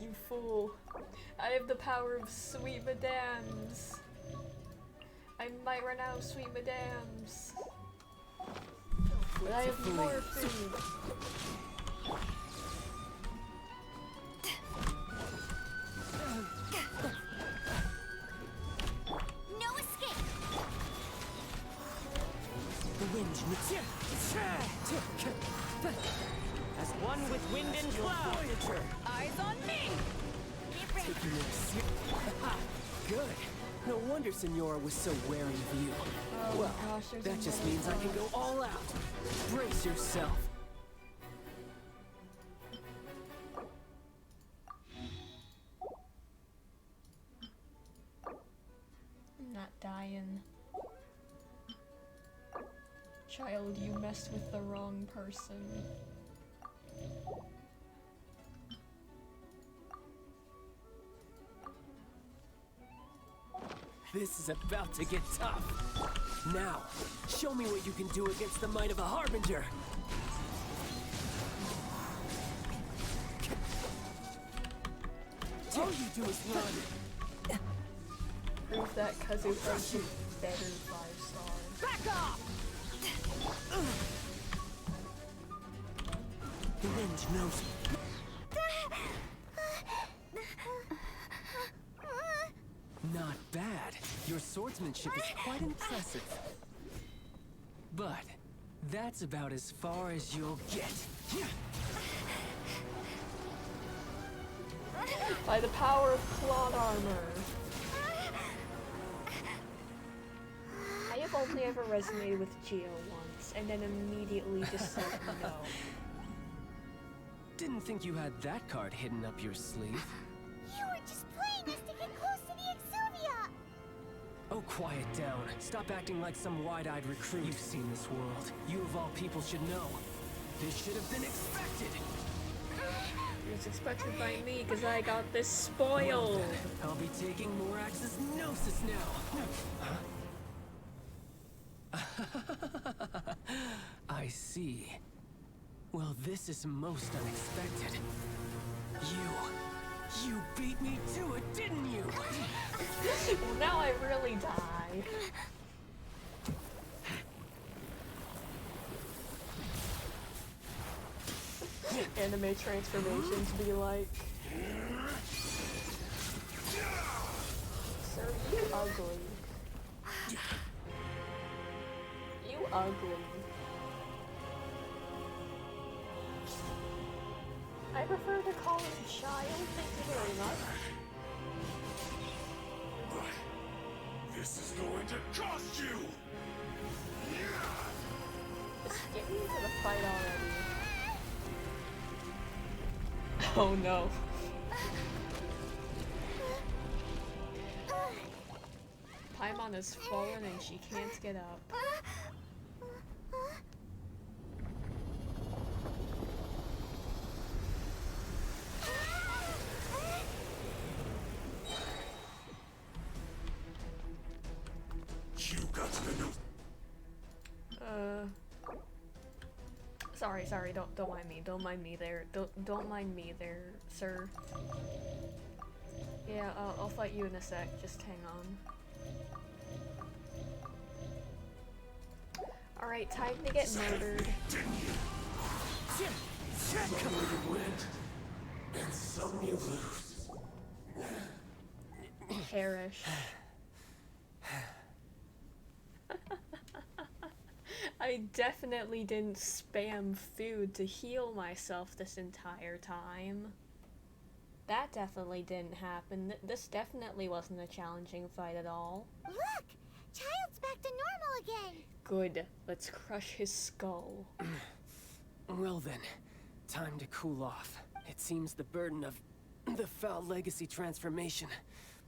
You fool. I have the power of sweet madams. I might run out of sweet madams. But I have more food. No escape! The wind. As one with wind and cloud. Eyes on me! Taking it Good. No wonder Signora was so wary of you. Well, gosh, there's that just another means I can go all out. Brace yourself. dying. Child, you messed with the wrong person. This is about to get tough. Now, show me what you can do against the might of a Harbinger. All you do is run. Prove that Kazuha's better 5-star. Back off! The wind knows. Not bad. Your swordsmanship is quite impressive. But that's about as far as you'll get. By the power of plot armor. I have only ever resonated with Geo once, and then immediately just said no. Didn't think you had that card hidden up your sleeve. You were just playing us to get close to the Exuvia! Oh, quiet down. Stop acting like some wide-eyed recruit. You've seen this world. You of all people should know. This should have been expected. It was expected by me because I got this spoiled. Well, I'll be taking Morax's Gnosis now. I see. Well, this is most unexpected. You beat me to it, didn't you? Well, now I really die. Anime transformations be like, sir, you ugly. You ugly. I prefer to call him child, thank you very much. This is going to cost you! Just get me into the fight already. Oh no. Paimon has fallen and she can't get up. You got to know. Sorry, don't mind me. Don't mind me there. Don't mind me there, sir. Yeah, I'll fight you in a sec. Just hang on. Alright, time to get murdered. Some you win, and some you lose. Perish. I definitely didn't spam food to heal myself this entire time. That definitely didn't happen. This definitely wasn't a challenging fight at all. Look! Child's back to normal again! Good. Let's crush his skull. Well then, time to cool off. It seems the burden of the foul legacy transformation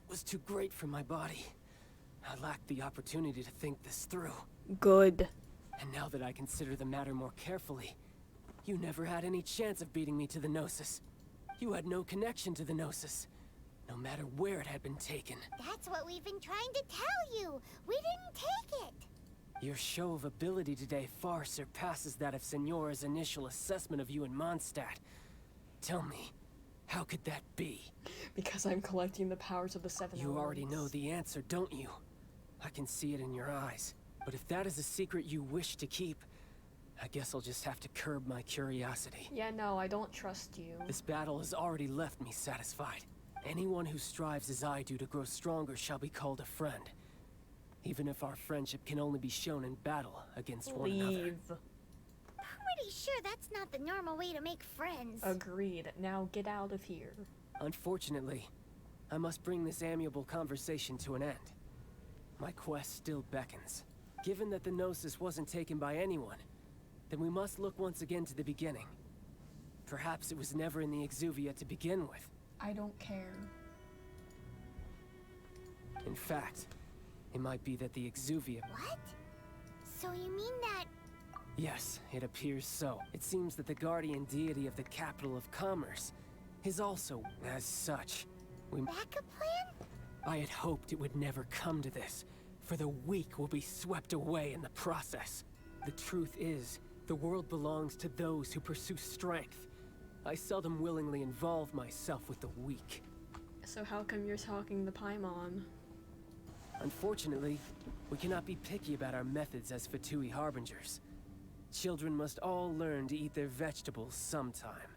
was too great for my body. I lacked the opportunity to think this through. Good. And now that I consider the matter more carefully, you never had any chance of beating me to the Gnosis. You had no connection to the Gnosis, no matter where it had been taken. That's what we've been trying to tell you! We didn't take it! Your show of ability today far surpasses that of Signora's initial assessment of you in Mondstadt. Tell me, how could that be? Because I'm collecting the powers of the 7 You already elements. know the answer, don't you? I can see it in your eyes. But if that is a secret you wish to keep, I guess I'll just have to curb my curiosity. Yeah, no, I don't trust you. This battle has already left me satisfied. Anyone who strives as I do to grow stronger shall be called a friend. Even if our friendship can only be shown in battle against one another. Leave. Pretty sure that's not the normal way to make friends. Agreed. Now get out of here. Unfortunately, I must bring this amiable conversation to an end. My quest still beckons. Given that the Gnosis wasn't taken by anyone, then we must look once again to the beginning. Perhaps it was never in the Exuvia to begin with. I don't care. In fact, It might be that the Exuvia... What? So you mean that... Yes, it appears so. It seems that the guardian deity of the capital of commerce is also as such. Backup plan? I had hoped it would never come to this, for the weak will be swept away in the process. The truth is, the world belongs to those who pursue strength. I seldom willingly involve myself with the weak. So how come you're talking the Paimon? Unfortunately, we cannot be picky about our methods as Fatui Harbingers. Children must all learn to eat their vegetables sometime.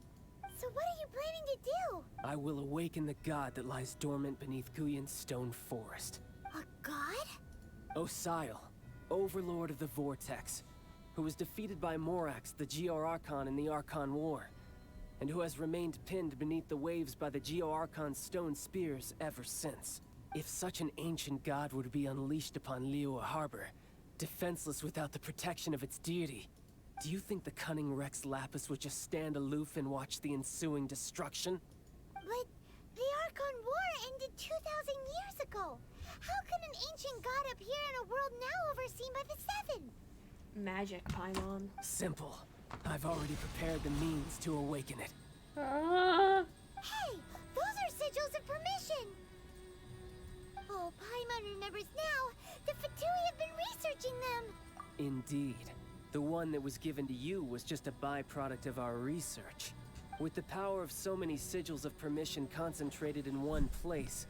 So what are you planning to do? I will awaken the god that lies dormant beneath Guyan's stone forest. A god? Osial, overlord of the Vortex, who was defeated by Morax, the Geo-Archon in the Archon War, and who has remained pinned beneath the waves by the Geo-Archon's stone spears ever since. If such an ancient god were to be unleashed upon Liyue Harbor, defenseless without the protection of its deity, do you think the cunning Rex Lapis would just stand aloof and watch the ensuing destruction? But the Archon War ended 2,000 years ago. How can an ancient god appear in a world now overseen by the Seven? Magic, Paimon. Simple. I've already prepared the means to awaken it. Hey, those are sigils of permission. Oh, Paimon remembers now. The Fatui have been researching them. Indeed. The one that was given to you was just a byproduct of our research. With the power of so many sigils of permission concentrated in one place,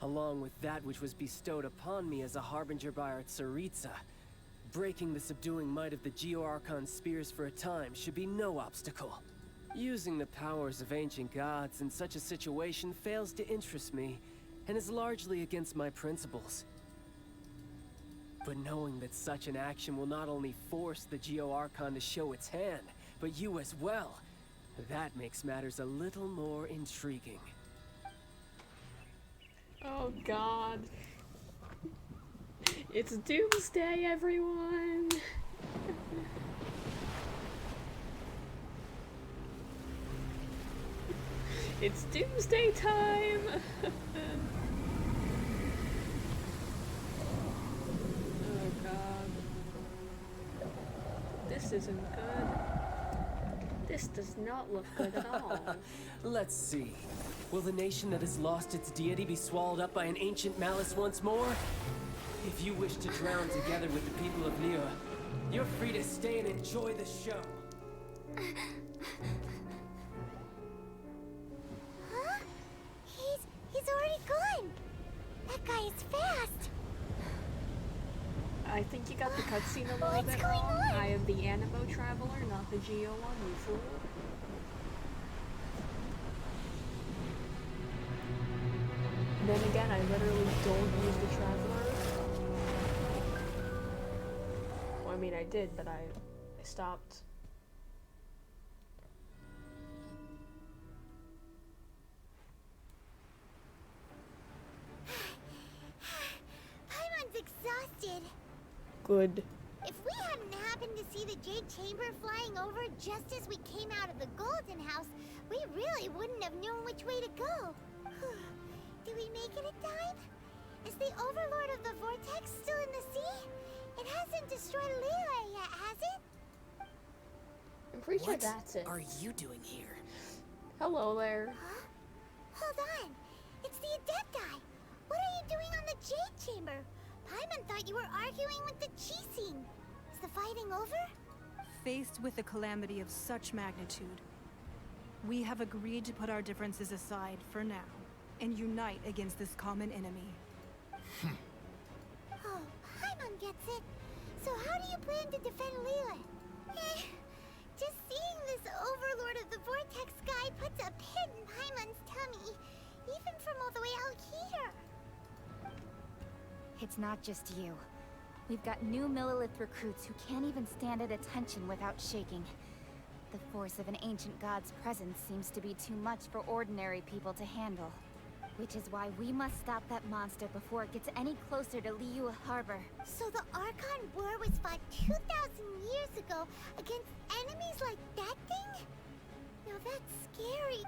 along with that which was bestowed upon me as a harbinger by our Tsaritsa, breaking the subduing might of the Geo-Archon spears for a time should be no obstacle. Using the powers of ancient gods in such a situation fails to interest me, and is largely against my principles. But knowing that such an action will not only force the Geo-Archon to show its hand, but you as well, that makes matters a little more intriguing. Oh god. It's doomsday, everyone! It's doomsday time! Oh god. This isn't good. This does not look good at all. Let's see. Will the nation that has lost its deity be swallowed up by an ancient malice once more? If you wish to drown together with the people of Liyue, you're free to stay and enjoy the show. Huh? He's already gone. That guy is fast. I think you got the cutscene a little bit going wrong. on? I am the Animo Traveler, not the Geo one, you fool. Then again, I literally don't use the Traveler. Well, I mean, I did, but I stopped. Paimon's exhausted. Good. If we hadn't happened to see the Jade Chamber flying over just as we came out of the Golden House, we really wouldn't have known which way to go. Did we make it in time? Is the Overlord of the Vortex still in the sea? It hasn't destroyed Liyue yet, has it? I'm pretty sure What that's it. are you doing here? Hello there. Huh? Hold on. It's the Adept guy. What are you doing on the Jade Chamber? Paimon thought you were arguing with the Chising. Is the fighting over? Faced with a calamity of such magnitude, we have agreed to put our differences aside for now and unite against this common enemy. Oh, Paimon gets it. So how do you plan to defend Liyue? Just seeing this Overlord of the Vortex guy puts a pit in Paimon's tummy, even from all the way out here. It's not just you. We've got new Millilith recruits who can't even stand at attention without shaking. The force of an ancient god's presence seems to be too much for ordinary people to handle. Which is why we must stop that monster before it gets any closer to Liyue Harbor. So the Archon War was fought 2,000 years ago against enemies like that thing? Now that's scary.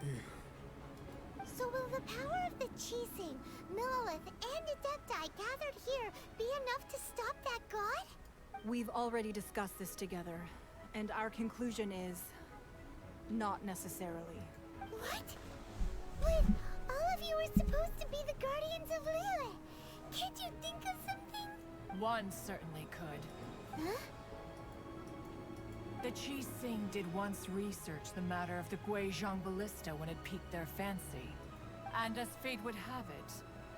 So will the power of the would Chising, Millelith, and Adepti gathered here be enough to stop that god? We've already discussed this together, and our conclusion is... not necessarily. What? But all of you are supposed to be the guardians of Lilith. Can't you think of something? One certainly could. Huh? The Qi-Sing did once research the matter of the Guizhong Ballista when it piqued their fancy. And as fate would have it,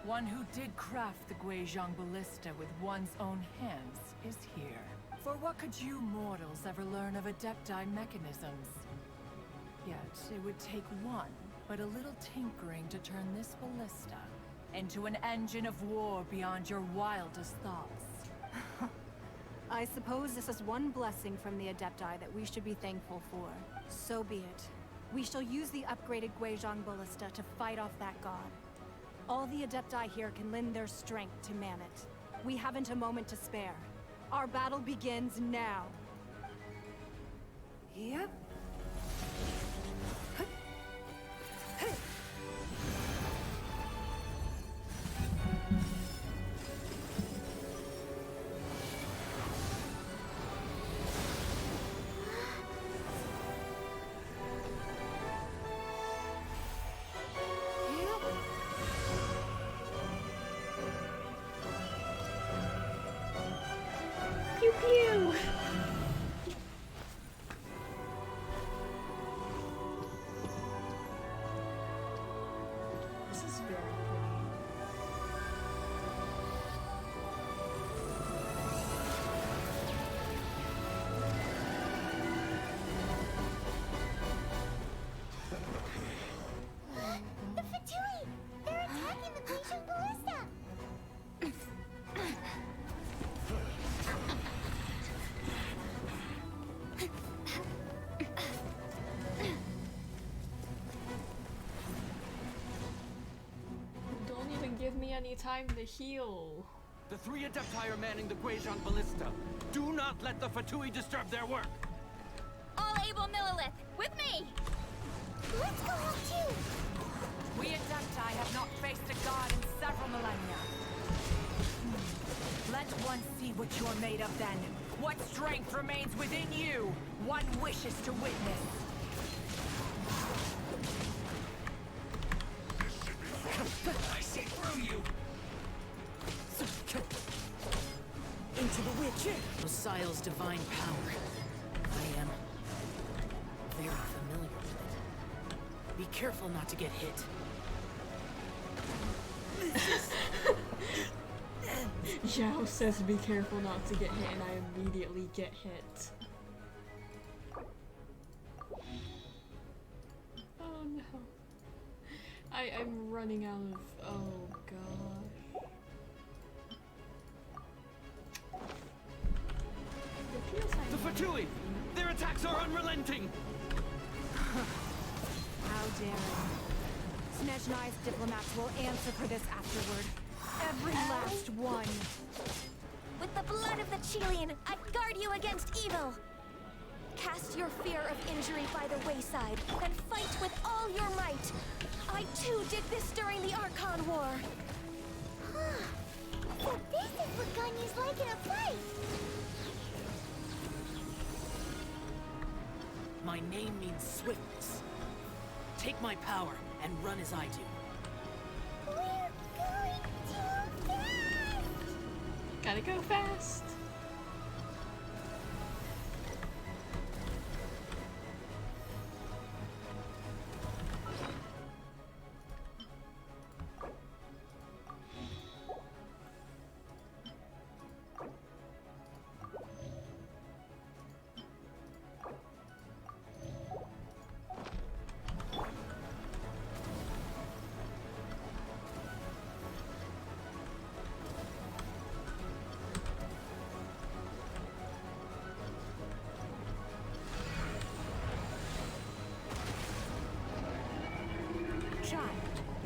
one who did craft the Guizhong Ballista with one's own hands is here. For what could you mortals ever learn of Adepti mechanisms? Yet, it would take one, but a little tinkering to turn this ballista into an engine of war beyond your wildest thoughts. I suppose this is one blessing from the Adepti that we should be thankful for. So be it. We shall use the upgraded Guizhong Ballista to fight off that god. All the Adepti here can lend their strength to man it. We haven't a moment to spare. Our battle begins now. Yep. Pew pew! This is very pretty. The Fatui! They're attacking the Guizhong Ballista! Don't even give me any time to heal. The three Adepti are manning the Guizhong Ballista. Do not let the Fatui disturb their work. All able Millelith, with me! Let's go out too! We Adepti have not faced a god in several millennia. Let one see what you're made of then. What strength remains within you? One wishes to witness. I see through you! Into the witch! Messiah's divine power. I am very familiar with it. Be careful not to get hit. Yao says be careful not to get hit, and I immediately get hit. Oh no. I'm running out of... oh gosh. It feels like The Fatui! Their attacks are unrelenting! How daring. Snezhnai's diplomats will answer for this afterward. Every last one. With the blood of the Chilean, I guard you against evil. Cast your fear of injury by the wayside, and fight with all your might. I too did this during the Archon War. So this is what Ganyu's like in a fight! My name means swiftness. Take my power and run as I do. We're going too fast! gotta go fast. Child,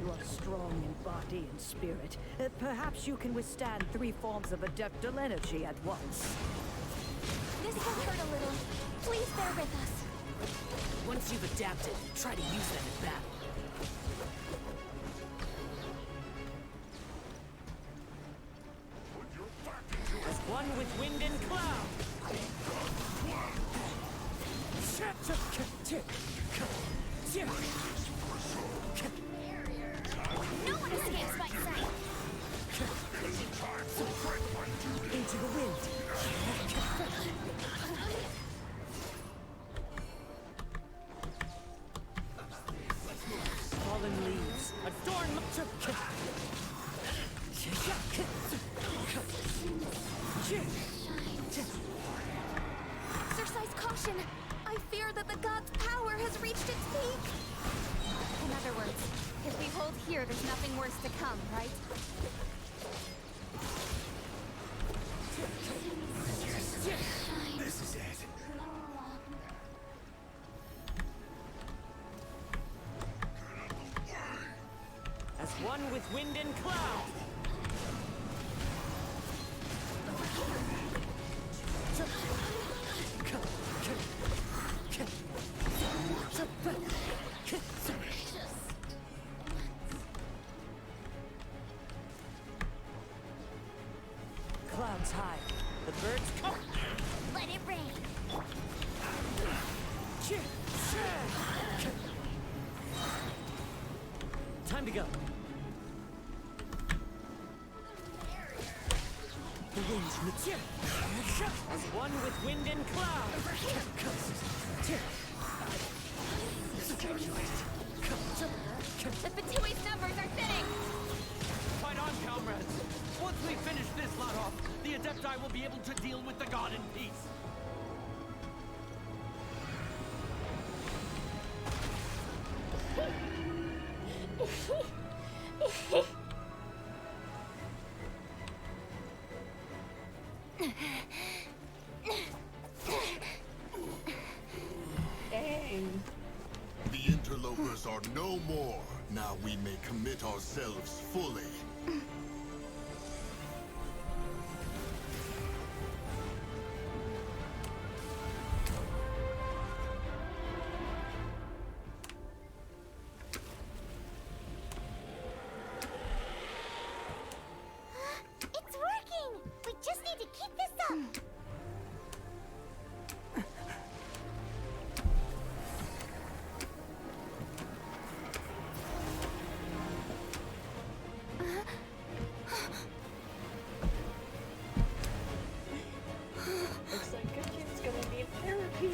you are strong in body and spirit. Perhaps you can withstand 3 forms of adeptal energy at once. This will hurt a little. Please bear with us. Once you've adapted, try to use them in battle. with wind and cloud. No one escapes my sight. Into the wind. Fallen leaves. Adorn Exercise caution. I fear that the god's power has reached its peak. In other words, if we hold here, there's nothing worse to come, right? This is it. As one with wind and cloud. Clouds high. The birds come. Let it rain. Time to go. The winds meet here. As one with wind and cloud. The Batui's numbers are thinning! Fight on, comrades! Once we finish this lot off, the Adepti will be able to deal with the god in peace. Dang. The interlopers are no more. Now we may commit ourselves fully. It's working! We just need to keep this up! Looks like Genshin's gonna need therapy.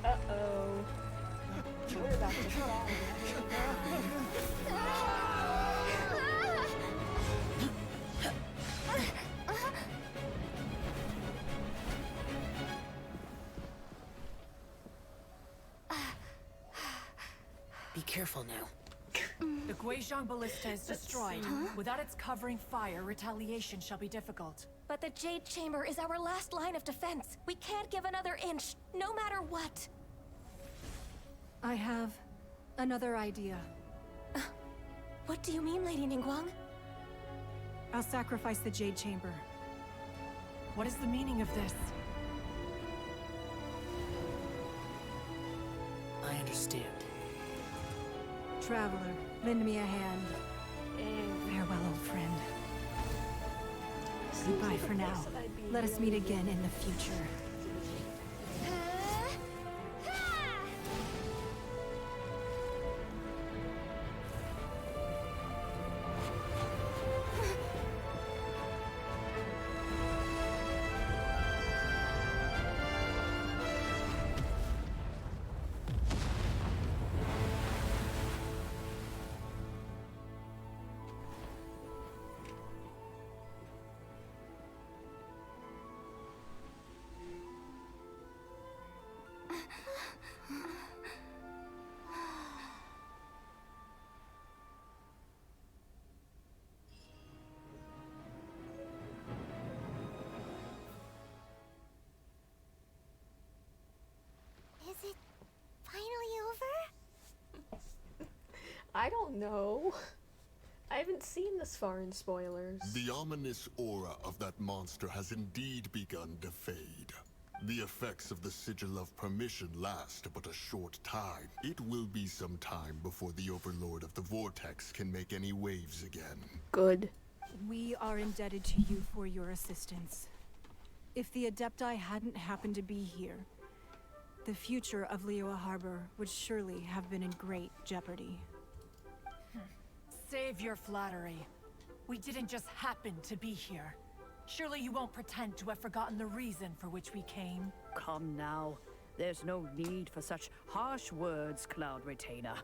Uh-oh. We're about to fall. Be careful now. The Guizhong Ballista is destroyed. Without its covering fire, retaliation shall be difficult. But the Jade Chamber is our last line of defense. We can't give another inch, no matter what. I have another idea. What do you mean, Lady Ningguang? I'll sacrifice the Jade Chamber. What is the meaning of this? I understand. Traveler, lend me a hand. Farewell, old friend. Goodbye for now. Let us meet again in the future. Is it finally over? I don't know. I haven't seen this far in spoilers. The ominous aura of that monster has indeed begun to fade. The effects of the Sigil of Permission last but a short time. It will be some time before the Overlord of the Vortex can make any waves again. Good. We are indebted to you for your assistance. If the Adepti hadn't happened to be here, the future of Liyue Harbor would surely have been in great jeopardy. Save your flattery. We didn't just happen to be here. Surely you won't pretend to have forgotten the reason for which we came. Come now. There's no need for such harsh words, Cloud Retainer.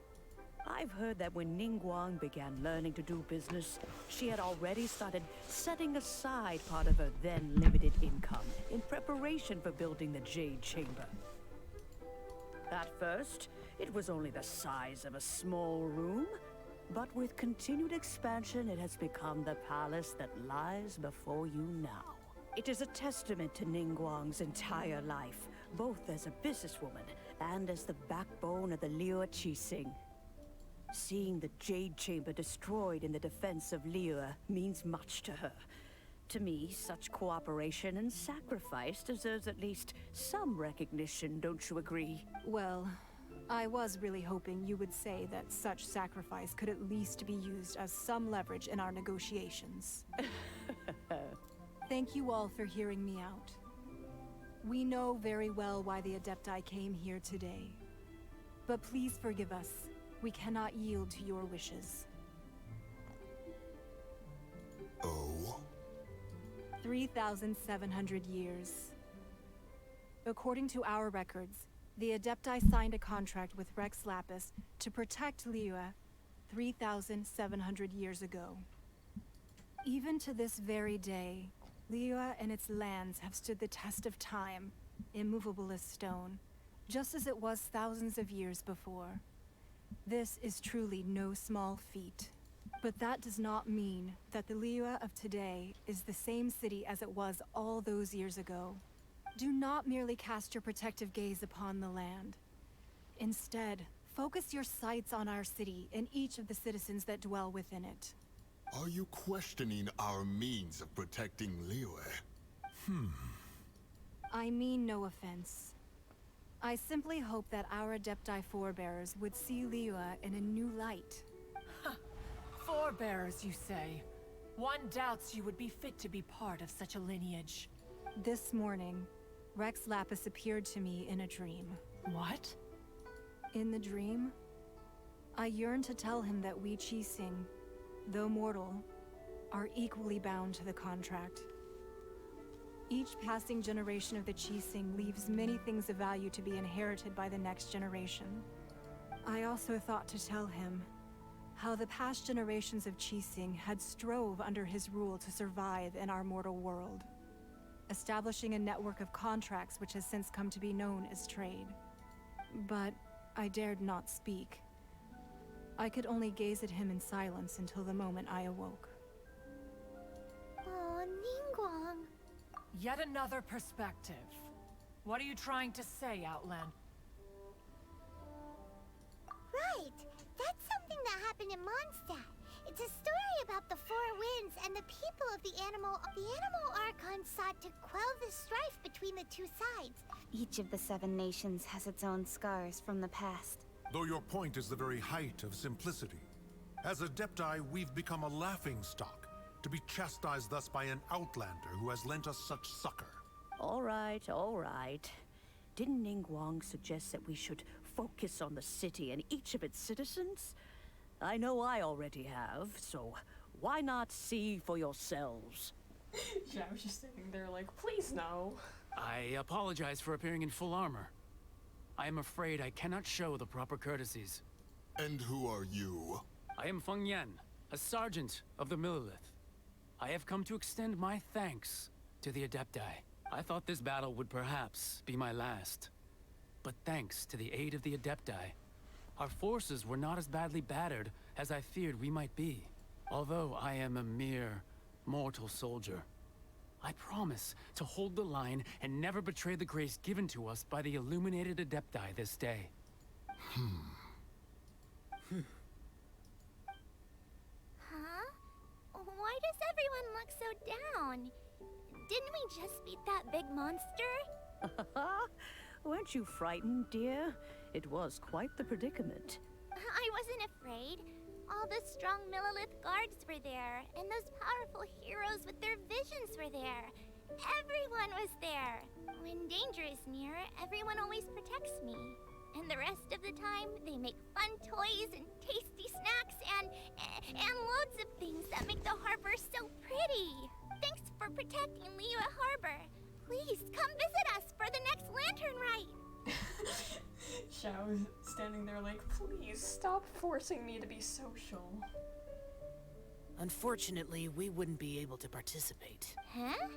I've heard that when Ningguang began learning to do business, she had already started setting aside part of her then limited income in preparation for building the Jade Chamber. At first, it was only the size of a small room, but with continued expansion, it has become the palace that lies before you now. It is a testament to Ningguang's entire life, both as a businesswoman and as the backbone of the Liyue Qixing. Seeing the Jade Chamber destroyed in the defense of Liyue means much to her. To me, such cooperation and sacrifice deserves at least some recognition, don't you agree? Well, I was really hoping you would say that such sacrifice could at least be used as some leverage in our negotiations. Thank you all for hearing me out. We know very well why the Adepti came here today. But please forgive us. We cannot yield to your wishes. Oh? 3,700 years. According to our records, the Adepti signed a contract with Rex Lapis to protect Liyue 3,700 years ago. Even to this very day, Liyue and its lands have stood the test of time, immovable as stone, just as it was thousands of years before. This is truly no small feat. But that does not mean that the Liyue of today is the same city as it was all those years ago. Do not merely cast your protective gaze upon the land. Instead, focus your sights on our city and each of the citizens that dwell within it. Are you questioning our means of protecting Liyue? I mean no offense. I simply hope that our Adepti forebears would see Liyue in a new light. Forebears, you say? One doubts you would be fit to be part of such a lineage. This morning, Rex Lapis appeared to me in a dream. What? In the dream, I yearned to tell him that we Qixing, though mortal, are equally bound to the contract. Each passing generation of the Qixing leaves many things of value to be inherited by the next generation. I also thought to tell him how the past generations of Qixing had strove under his rule to survive in our mortal world, establishing a network of contracts which has since come to be known as trade. But I dared not speak. I could only gaze at him in silence until the moment I awoke. Oh, Ningguang. Yet another perspective. What are you trying to say, Outland? Right. That's something that happened in Mondstadt. It's a story about the Four Winds and the people of the animal. The animal Archon sought to quell the strife between the two sides. Each of the 7 nations has its own scars from the past. Though your point is the very height of simplicity. As Adepti, we've become a laughingstock, to be chastised thus by an outlander who has lent us such succor. All right, all right. Didn't Ningguang suggest that we should focus on the city and each of its citizens? I know I already have, so why not see for yourselves? Yeah, I was just sitting there like, please no. I apologize for appearing in full armor. I am afraid I cannot show the proper courtesies. And who are you? I am Feng Yan, a sergeant of the Millilith. I have come to extend my thanks to the Adepti. I thought this battle would perhaps be my last. But thanks to the aid of the Adepti, our forces were not as badly battered as I feared we might be. Although I am a mere mortal soldier, I promise to hold the line and never betray the grace given to us by the illuminated Adepti this day. Huh? Why does everyone look so down? Didn't we just beat that big monster? Weren't you frightened, dear? It was quite the predicament. I wasn't afraid. All the strong Millilith guards were there, and those powerful heroes with their visions were there. Everyone was there. When danger is near, everyone always protects me. And the rest of the time, they make fun toys and tasty snacks and loads of things that make the harbor so pretty. Thanks for protecting Liyue Harbor. Please come visit us for the next lantern rite. Xiao is standing there like, please stop forcing me to be social. Unfortunately, we wouldn't be able to participate. Huh?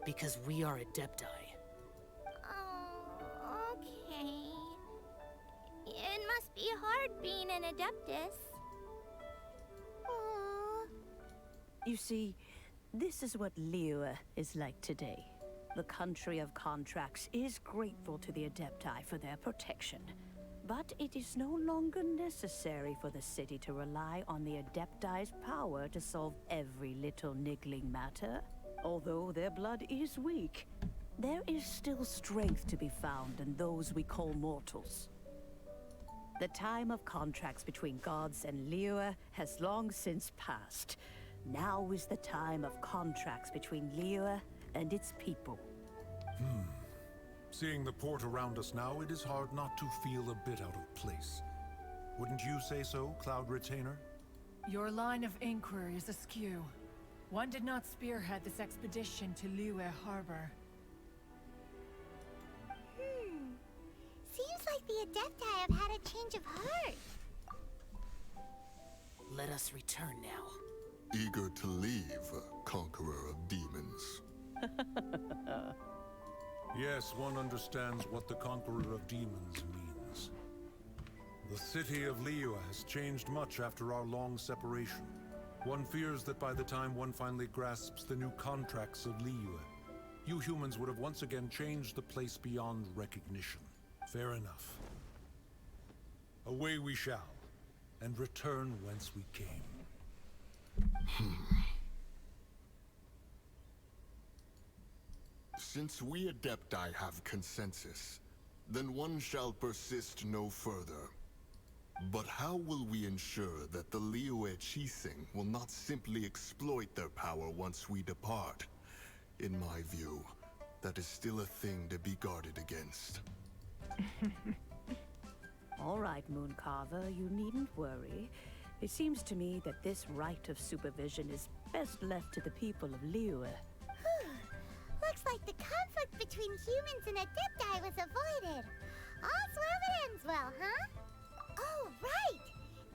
Because we are Adepti. Oh, okay. It must be hard being an Adeptus. Aww. You see, this is what Liyue is like today. The country of contracts is grateful to the Adepti for their protection. But it is no longer necessary for the city to rely on the Adepti's power to solve every little niggling matter. Although their blood is weak, there is still strength to be found in those we call mortals. The time of contracts between gods and Liyue has long since passed. Now is the time of contracts between Liyue and its people. Seeing the port around us now, it is hard not to feel a bit out of place. Wouldn't you say so, Cloud Retainer? Your line of inquiry is askew. One did not spearhead this expedition to Liyue Harbor. Seems like the Adepti have had a change of heart. Let us return now. Eager to leave, Conqueror of Demons. Yes, one understands what the Conqueror of Demons means. The city of Liyue has changed much after our long separation. One fears that by the time one finally grasps the new contracts of Liyue, you humans would have once again changed the place beyond recognition. Fair enough. Away we shall, and return whence we came. Since we Adepti have consensus, then one shall persist no further. But how will we ensure that the Liyue Qixing will not simply exploit their power once we depart? In my view, that is still a thing to be guarded against. All right, Mooncarver, you needn't worry. It seems to me that this right of supervision is best left to the people of Liyue. Looks like the conflict between humans and Adepti was avoided. All's well that ends well, huh? Oh, right!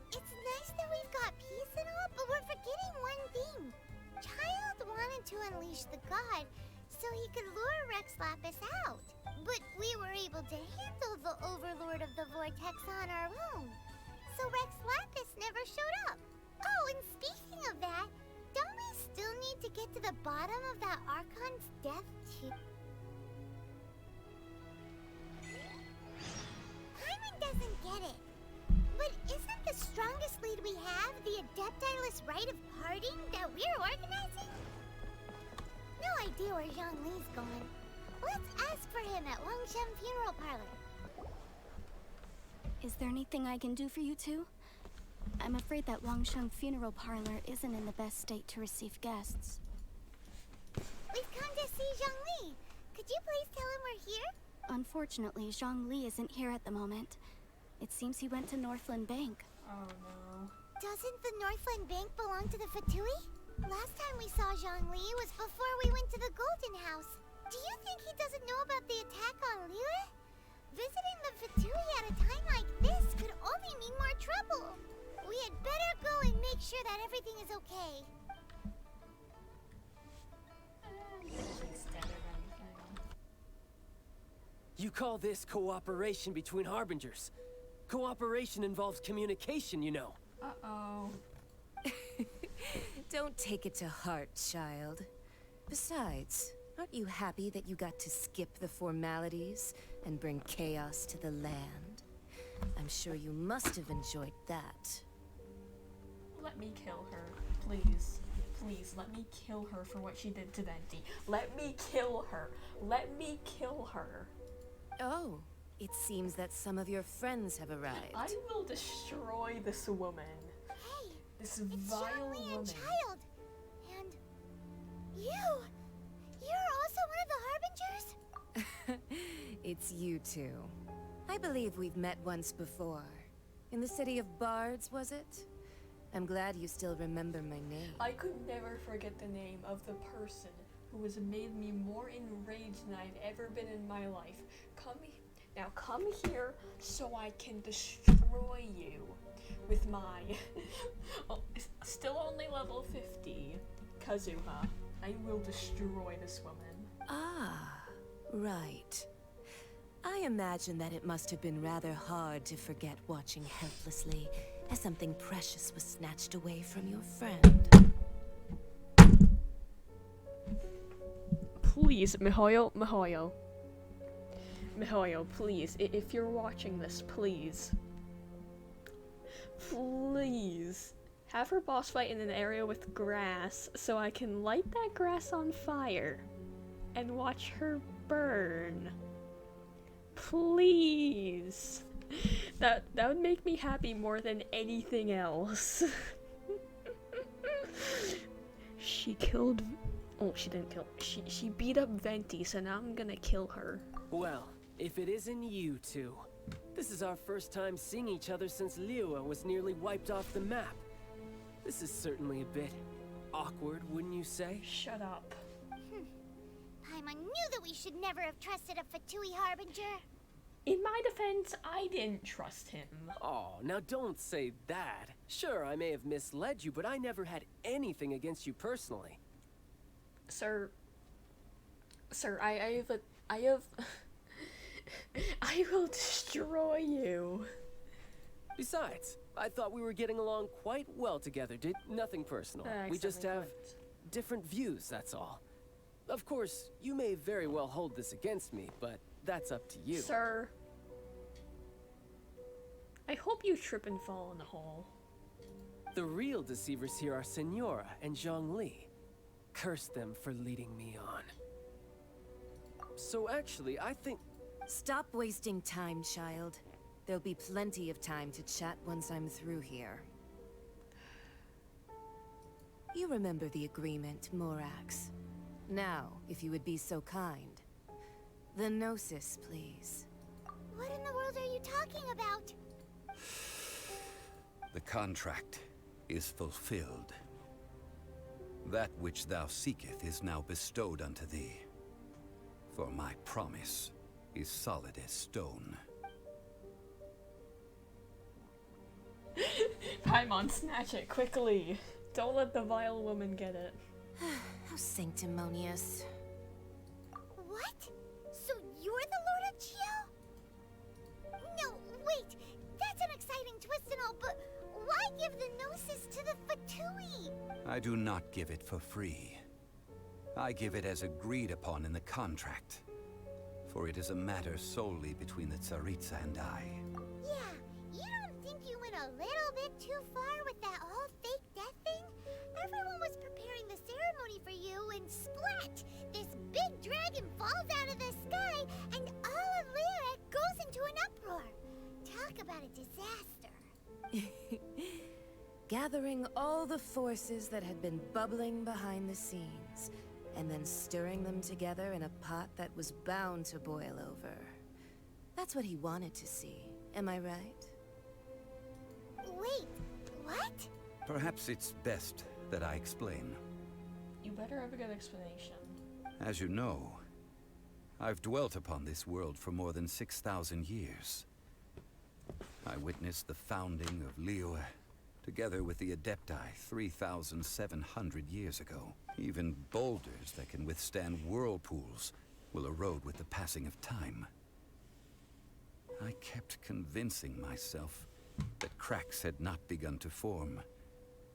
It's nice that we've got peace and all, but we're forgetting one thing. Child wanted to unleash the god so he could lure Rex Lapis out. But we were able to handle the Overlord of the Vortex on our own. So Rex Lapis never showed up. Oh, and speaking of that, don't we still need to get to the bottom of that Archon's death too? Paimon doesn't get it. But isn't the strongest lead we have the Adeptiless rite of parting that we're organizing? No idea where Zhongli's going. Let's ask for him at Wangshan Funeral Parlor. Is there anything I can do for you two? I'm afraid that Wangsheng Funeral Parlor isn't in the best state to receive guests. We've come to see Zhongli. Could you please tell him we're here? Unfortunately, Zhongli isn't here at the moment. It seems he went to Northland Bank. Oh no. Doesn't the Northland Bank belong to the Fatui? Last time we saw Zhongli was before we went to the Golden House. Do you think he doesn't know about the attack on Liyue? Visiting the Fatui at a time like this could only mean more trouble. We had better go and make sure that everything is okay. He's dead or anything. You call this cooperation between Harbingers? Cooperation involves communication, you know. Uh-oh. Don't take it to heart, child. Besides, aren't you happy that you got to skip the formalities and bring chaos to the land? I'm sure you must have enjoyed that. Let me kill her. Please. Please, let me kill her for what she did to Venti. Let me kill her. Let me kill her. Oh, it seems that some of your friends have arrived. I will destroy this woman. Hey, this it's vile Zhongli woman. and Child. And you're also one of the Harbingers? It's you two. I believe we've met once before. In the city of Bards, was it? I'm glad you still remember my name. I could never forget the name of the person who has made me more enraged than I've ever been in my life. Come here so I can destroy you with my still only level 50 Kazuha. I will destroy this woman. Ah, right. I imagine that it must have been rather hard to forget watching helplessly as something precious was snatched away from your friend. Please, Mihoyo, please, if you're watching this, please, have her boss fight in an area with grass so I can light that grass on fire and watch her burn. Please. That would make me happy more than anything else. She killed... Oh, she didn't kill... She beat up Venti, so now I'm gonna kill her. Well, if it isn't you two. This is our first time seeing each other since Liyue was nearly wiped off the map. This is certainly a bit awkward, wouldn't you say? Shut up. Paimon knew that we should never have trusted a Fatui Harbinger. In my defense, I didn't trust him. Oh, now don't say that. Sure, I may have misled you, but I never had anything against you personally. Sir, I have... I will destroy you. Besides, I thought we were getting along quite well together. Nothing personal. We just have different views, that's all. Of course, you may very well hold this against me, but that's up to you. Sir, I hope you trip and fall in the hole. The real deceivers here are Senora and Zhongli. Curse them for leading me on. So actually, I think... Stop wasting time, child. There'll be plenty of time to chat once I'm through here. You remember the agreement, Morax. Now, if you would be so kind. The Gnosis, please. What in the world are you talking about? The contract is fulfilled. That which thou seeketh is now bestowed unto thee. For my promise is solid as stone. Paimon, snatch it quickly. Don't let the vile woman get it. How sanctimonious. What? So you're the Lord of Chio? No, wait. That's an exciting twist and all, but why give the Gnosis to the Fatui? I do not give it for free. I give it as agreed upon in the contract. For it is a matter solely between the Tsaritsa and I. Yeah, you don't think you went a little bit too far with that whole fake death thing? Everyone was preparing the ceremony for you, and splat! This big dragon falls out of the sky, and all of Lyric goes into an uproar. Talk about a disaster. Gathering all the forces that had been bubbling behind the scenes, and then stirring them together in a pot that was bound to boil over. That's what he wanted to see, am I right? Wait, what? Perhaps it's best that I explain. You better have a good explanation. As you know, I've dwelt upon this world for more than 6,000 years. I witnessed the founding of Liyue, together with the Adepti 3,700 years ago. Even boulders that can withstand whirlpools will erode with the passing of time. I kept convincing myself that cracks had not begun to form,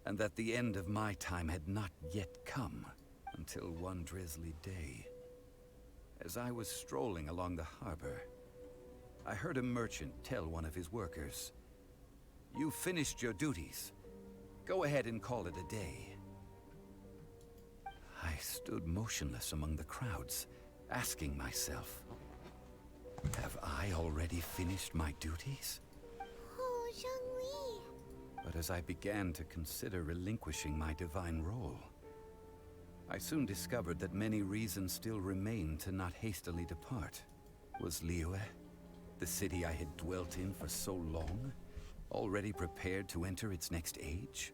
and that the end of my time had not yet come, until one drizzly day. As I was strolling along the harbor, I heard a merchant tell one of his workers, "You've finished your duties. Go ahead and call it a day." stood motionless among the crowds, asking myself, have I already finished my duties? Oh, Zhongli. But as I began to consider relinquishing my divine role, I soon discovered that many reasons still remained to not hastily depart. Was Liyue, the city I had dwelt in for so long, already prepared to enter its next age?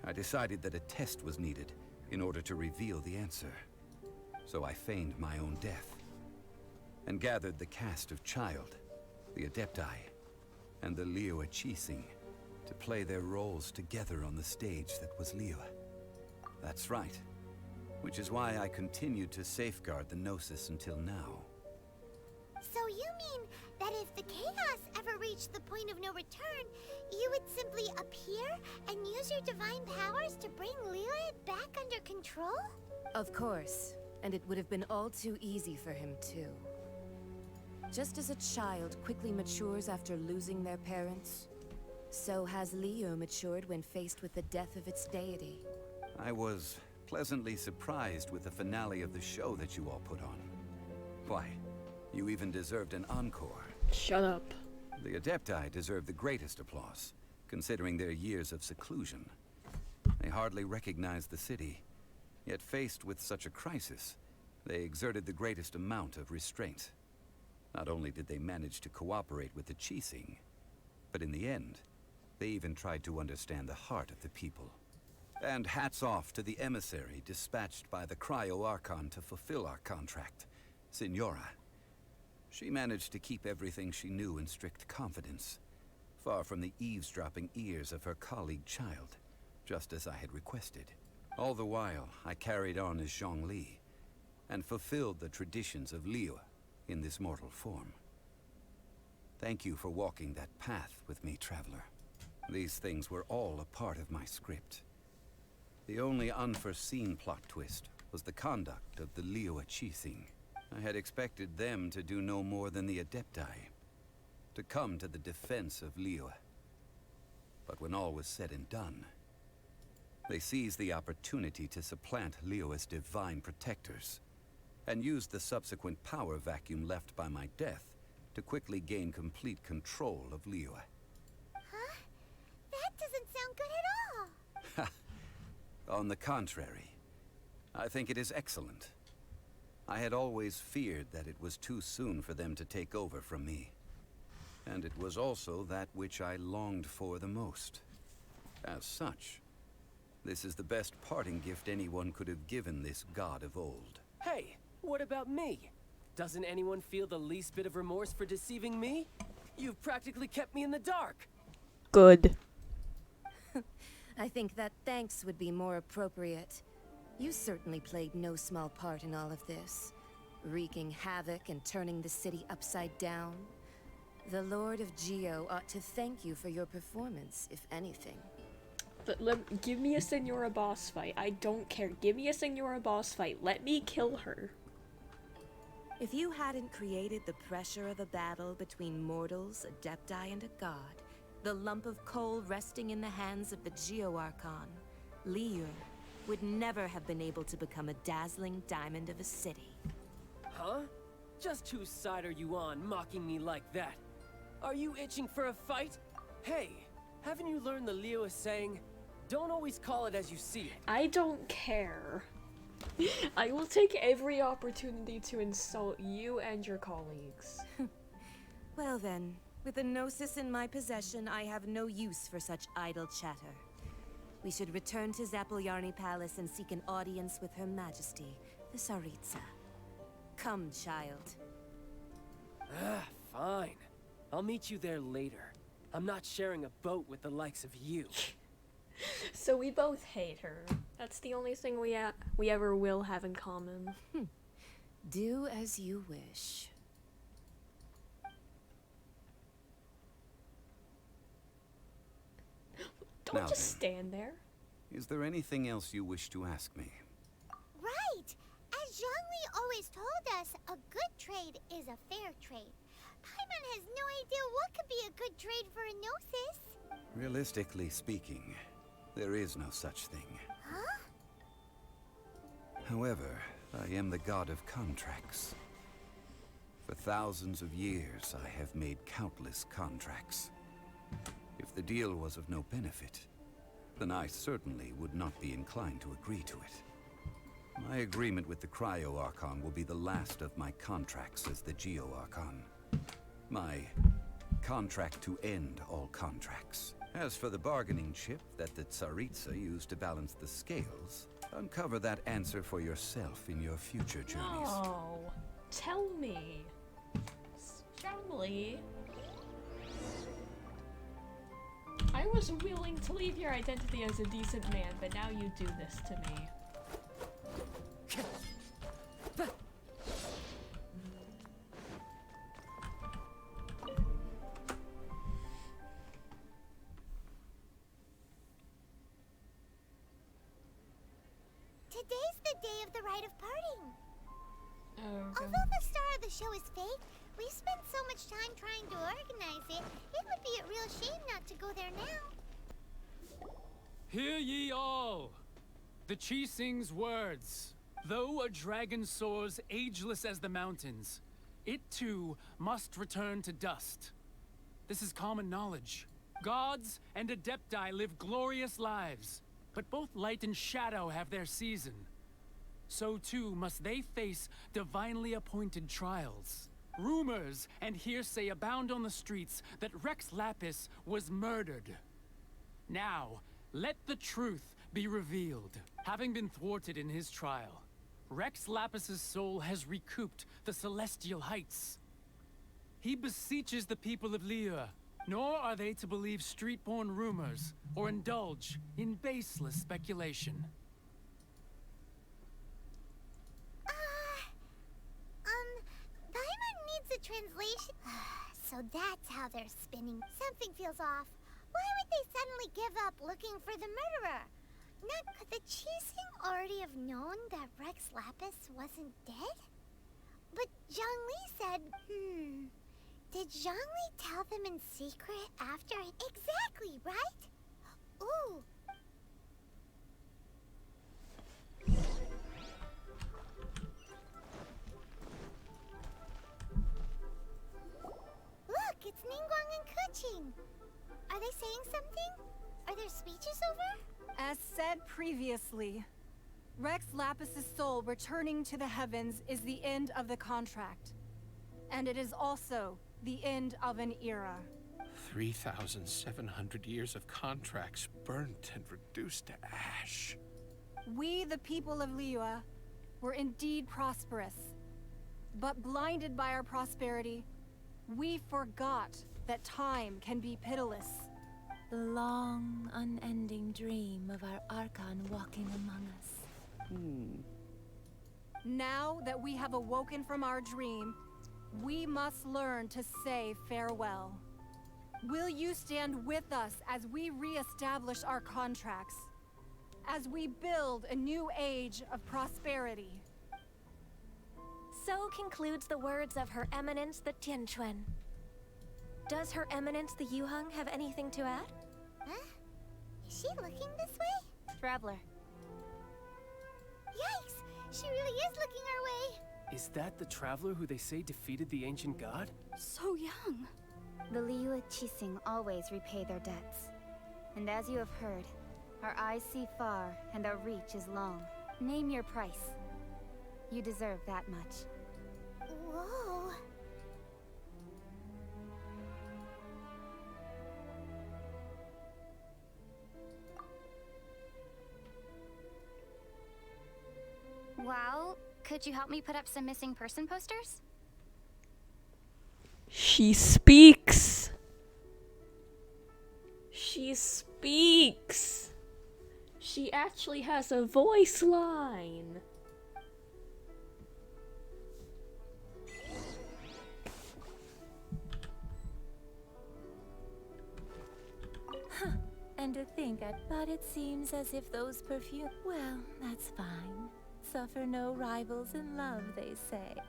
I decided that a test was needed in order to reveal the answer. So I feigned my own death, and gathered the cast of Child, the Adepti, and the Liyue Qixing to play their roles together on the stage that was Liyue. That's right, which is why I continued to safeguard the Gnosis until now. So you mean that if the chaos ever reached the point of no return, you would simply appear and use your divine powers to bring Liyue back under control? Of course, and it would have been all too easy for him too. Just as a child quickly matures after losing their parents, so has Liyue matured when faced with the death of its deity. I was pleasantly surprised with the finale of the show that you all put on. Why, you even deserved an encore. Shut up. The Adepti deserve the greatest applause, considering their years of seclusion. They hardly recognized the city, yet faced with such a crisis, they exerted the greatest amount of restraint. Not only did they manage to cooperate with the Qixing, but in the end, they even tried to understand the heart of the people. And hats off to the emissary dispatched by the Cryo-Archon to fulfill our contract, Signora. She managed to keep everything she knew in strict confidence, far from the eavesdropping ears of her colleague Child, just as I had requested. All the while, I carried on as Zhongli, and fulfilled the traditions of Liyue in this mortal form. Thank you for walking that path with me, Traveler. These things were all a part of my script. The only unforeseen plot twist was the conduct of the Liyue Qixing. I had expected them to do no more than the Adepti, to come to the defense of Liyue. But when all was said and done, they seized the opportunity to supplant Liyue's divine protectors, and used the subsequent power vacuum left by my death to quickly gain complete control of Liyue. Huh? That doesn't sound good at all. On the contrary, I think it is excellent. I had always feared that it was too soon for them to take over from me. And it was also that which I longed for the most. As such, this is the best parting gift anyone could have given this god of old. Hey, what about me? Doesn't anyone feel the least bit of remorse for deceiving me? You've practically kept me in the dark. Good. I think that thanks would be more appropriate. You certainly played no small part in all of this, wreaking havoc and turning the city upside down. The Lord of Geo ought to thank you for your performance, if anything. Give me a Senora boss fight. I don't care. Give me a Senora boss fight. Let me kill her. If you hadn't created the pressure of a battle between mortals, Adepti, and a god, the lump of coal resting in the hands of the Geo-Archon, Liyue, would never have been able to become a dazzling diamond of a city. Huh? Just whose side are you on, mocking me like that? Are you itching for a fight? Hey, haven't you learned the Liyue saying, don't always call it as you see it? I don't care. I will take every opportunity to insult you and your colleagues. Well then, with the Gnosis in my possession, I have no use for such idle chatter. We should return to Zapoljarny Palace and seek an audience with Her Majesty, the Tsaritsa. Come, Child. Fine. I'll meet you there later. I'm not sharing a boat with the likes of you. So we both hate her. That's the only thing we ever will have in common. Do as you wish. Don't just stand there. Is there anything else you wish to ask me? Right! As Zhongli always told us, a good trade is a fair trade. Paimon has no idea what could be a good trade for a Gnosis. Realistically speaking, there is no such thing. Huh? However, I am the god of contracts. For thousands of years, I have made countless contracts. If the deal was of no benefit, then I certainly would not be inclined to agree to it. My agreement with the Cryo Archon will be the last of my contracts as the Geo Archon. My contract to end all contracts. As for the bargaining chip that the Tsaritsa used to balance the scales, uncover that answer for yourself in your future journeys. No. Tell me. Strongly. I was willing to leave your identity as a decent man, but now you do this to me. Today's the day of the rite of parting. Okay. Although the star of the show is fake, we spent so much time trying to organize it, it would be a real shame not to go there now. Hear ye all! The Qixing's words. Though a dragon soars ageless as the mountains, it too must return to dust. This is common knowledge. Gods and Adepti live glorious lives, but both light and shadow have their season. So too must they face divinely appointed trials. Rumors and hearsay abound on the streets that Rex Lapis was murdered. Now, let the truth be revealed. Having been thwarted in his trial, Rex Lapis's soul has recouped the celestial heights. He beseeches the people of Liyue, nor are they to believe street-born rumors or indulge in baseless speculation. Paimon needs a translation. So that's how they're spinning. Something feels off. Why would they suddenly give up looking for the murderer? Not could the Qixing already have known that Rex Lapis wasn't dead? But Zhongli said, Did Zhongli tell them in secret after? Exactly, right? Ooh. Look, it's Ningguang and Keqing. Are they saying something? Are their speeches over? As said previously, Rex Lapis's soul returning to the heavens is the end of the contract. And it is also the end of an era. 3,700 years of contracts burnt and reduced to ash. We, the people of Liyue, were indeed prosperous. But blinded by our prosperity, we forgot that time can be pitiless. The long, unending dream of our Archon walking among us. Now that we have awoken from our dream, we must learn to say farewell. Will you stand with us as we re-establish our contracts? As we build a new age of prosperity? So concludes the words of Her Eminence the Tianquan. Does Her Eminence the Yuheng have anything to add? Huh? Is she looking this way? Traveler. Yikes! She really is looking our way! Is that the traveler who they say defeated the ancient god? So young. The Liyue Qixing always repay their debts. And as you have heard, our eyes see far and our reach is long. Name your price. You deserve that much. Whoa. Well, could you help me put up some missing person posters? She speaks. She speaks. She actually has a voice line. And to think but it seems as if those perfume... Well, that's fine. Suffer no rivals in love, they say.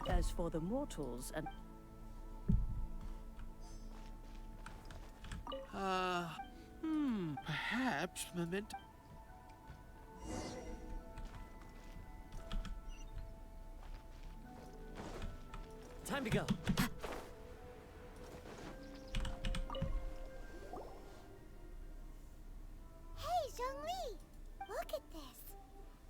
As for the mortals and... Perhaps Memento. Time to go. Hey, Zhongli! Look at this.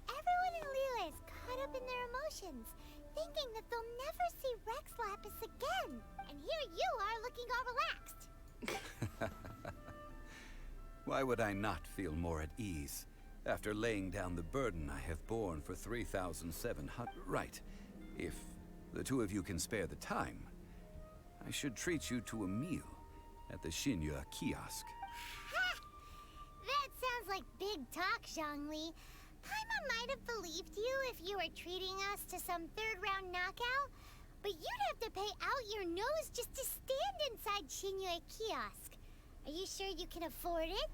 Everyone in Liyue is caught up in their emotions, thinking that they'll never see Rex Lapis again. And here you are looking all relaxed. Why would I not feel more at ease after laying down the burden I have borne for 3,700? Right. If the two of you can spare the time, I should treat you to a meal at the Shinya kiosk. Ha! That sounds like big talk, Zhongli. Paimon might have believed you if you were treating us to some third-round knockout, but you'd have to pay out your nose just to stand inside Shinya kiosk. Are you sure you can afford it?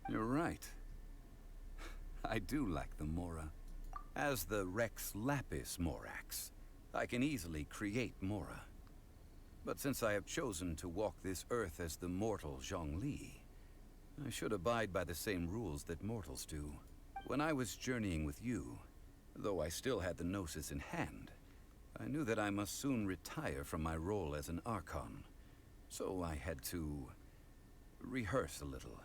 You're right. I do like the Mora. As the Rex Lapis Morax, I can easily create Mora. But since I have chosen to walk this earth as the mortal Zhongli, I should abide by the same rules that mortals do. When I was journeying with you, though I still had the Gnosis in hand, I knew that I must soon retire from my role as an Archon. So I had to rehearse a little.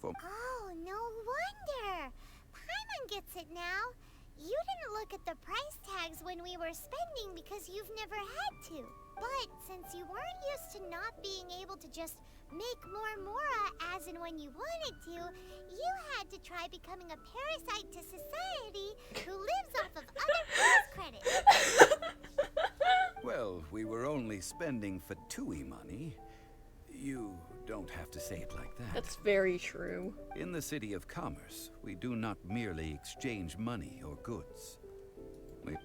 Oh, no wonder! Paimon gets it now. You didn't look at the price tags when we were spending because you've never had to. But since you weren't used to not being able to just make more Mora as and when you wanted to, you had to try becoming a parasite to society who lives off of other people's credit. Well, we were only spending Fatui money. You don't have to say it like that. That's very true. In the City of Commerce, we do not merely exchange money or goods.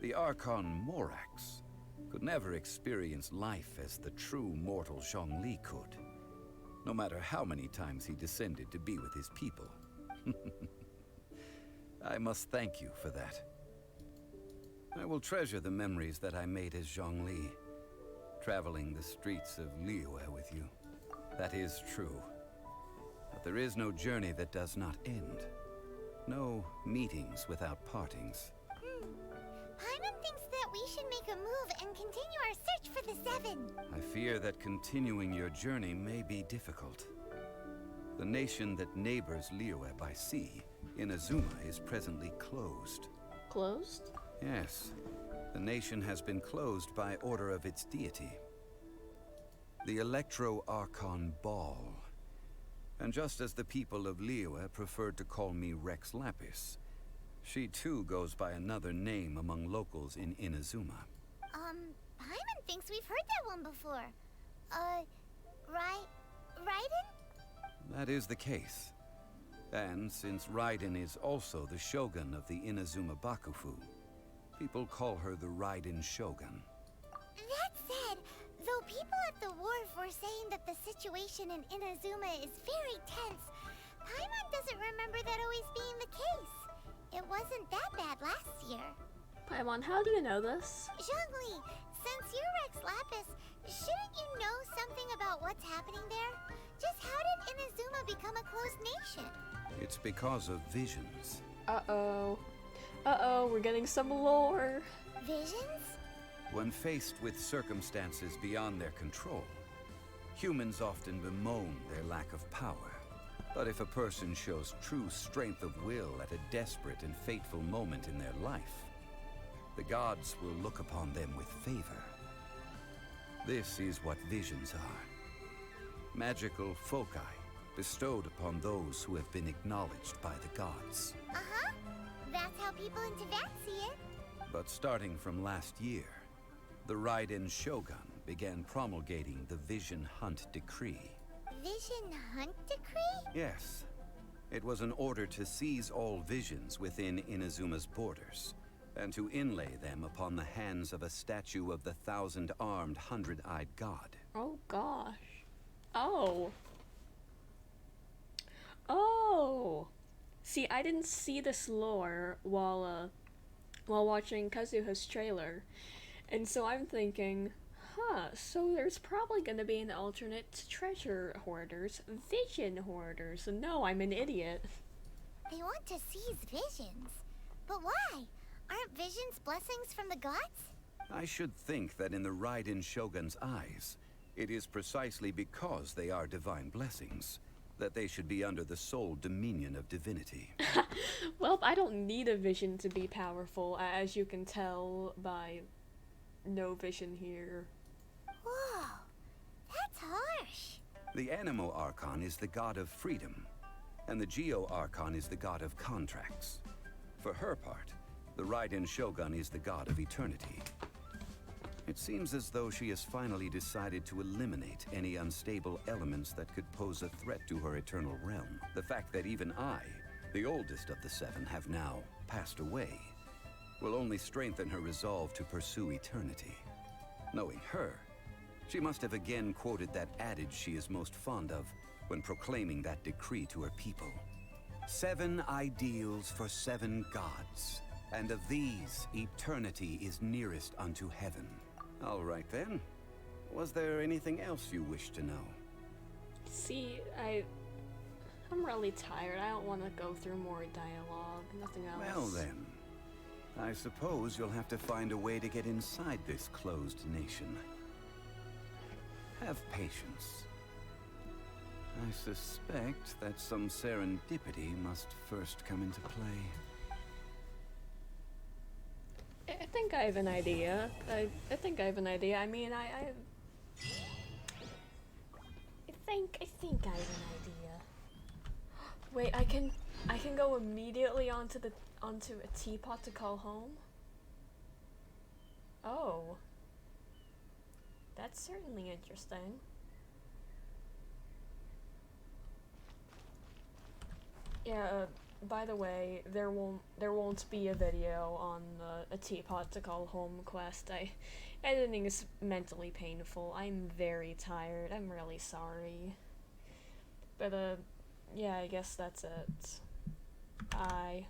The Archon Morax could never experience life as the true mortal Zhongli could, no matter how many times he descended to be with his people. I must thank you for that. I will treasure the memories that I made as Zhongli, traveling the streets of Liyue with you. That is true. But there is no journey that does not end. No meetings without partings. Paimon thinks that we should make a move and continue our search for the Seven. I fear that continuing your journey may be difficult. The nation that neighbors Liyue by sea, Inazuma, is presently closed. Closed? Yes. The nation has been closed by order of its deity, the Electro-Archon Ball. And just as the people of Liyue preferred to call me Rex Lapis, she too goes by another name among locals in Inazuma. Paimon thinks we've heard that one before. Raiden? That is the case. And since Raiden is also the Shogun of the Inazuma Bakufu, people call her the Raiden Shogun. That said, though people at the wharf were saying that the situation in Inazuma is very tense, Paimon doesn't remember that always being the case. It wasn't that bad last year. Paimon, how do you know this? Zhongli, since you're Rex Lapis, shouldn't you know something about what's happening there? Just how did Inazuma become a closed nation? It's because of visions. Uh-oh. Uh-oh, we're getting some lore. Visions? When faced with circumstances beyond their control, humans often bemoan their lack of power. But if a person shows true strength of will at a desperate and fateful moment in their life, the gods will look upon them with favor. This is what visions are. Magical foci bestowed upon those who have been acknowledged by the gods. Uh-huh. That's how people in Tibet see it. But starting from last year, the Raiden Shogun began promulgating the Vision Hunt Decree. Vision Hunt Decree? Yes. It was an order to seize all visions within Inazuma's borders, and to inlay them upon the hands of a statue of the thousand-armed, hundred-eyed god. Oh gosh. Oh. Oh. See, I didn't see this lore while watching Kazuha's trailer. And so I'm thinking, Huh, so there's probably gonna be an alternate treasure hoarders, vision hoarders. No, I'm an idiot. They want to seize visions. But why? Aren't visions blessings from the gods? I should think that in the Raiden Shogun's eyes, it is precisely because they are divine blessings that they should be under the sole dominion of divinity. Well, I don't need a vision to be powerful, as you can tell by no vision here. Whoa, that's harsh. The Animo Archon is the god of freedom, and the Geo Archon is the god of contracts. For her part, the Raiden Shogun is the god of eternity. It seems as though she has finally decided to eliminate any unstable elements that could pose a threat to her eternal realm. The fact that even I, the oldest of the seven, have now passed away, will only strengthen her resolve to pursue eternity. Knowing her, she must have again quoted that adage she is most fond of when proclaiming that decree to her people. 7 ideals for 7 gods, and of these, eternity is nearest unto heaven. All right then. Was there anything else you wish to know? See, I'm really tired. I don't want to go through more dialogue. Nothing else. Well then, I suppose you'll have to find a way to get inside this closed nation. Have patience. I suspect that some serendipity must first come into play. I think I have an idea. I think I have an idea. I mean, I think I have an idea. Wait, I can go immediately onto a teapot to call home? Oh. That's certainly interesting. Yeah, by the way, there won't be a video on a teapot to call home quest. Editing is mentally painful. I'm very tired. I'm really sorry. But yeah, I guess that's it. Bye.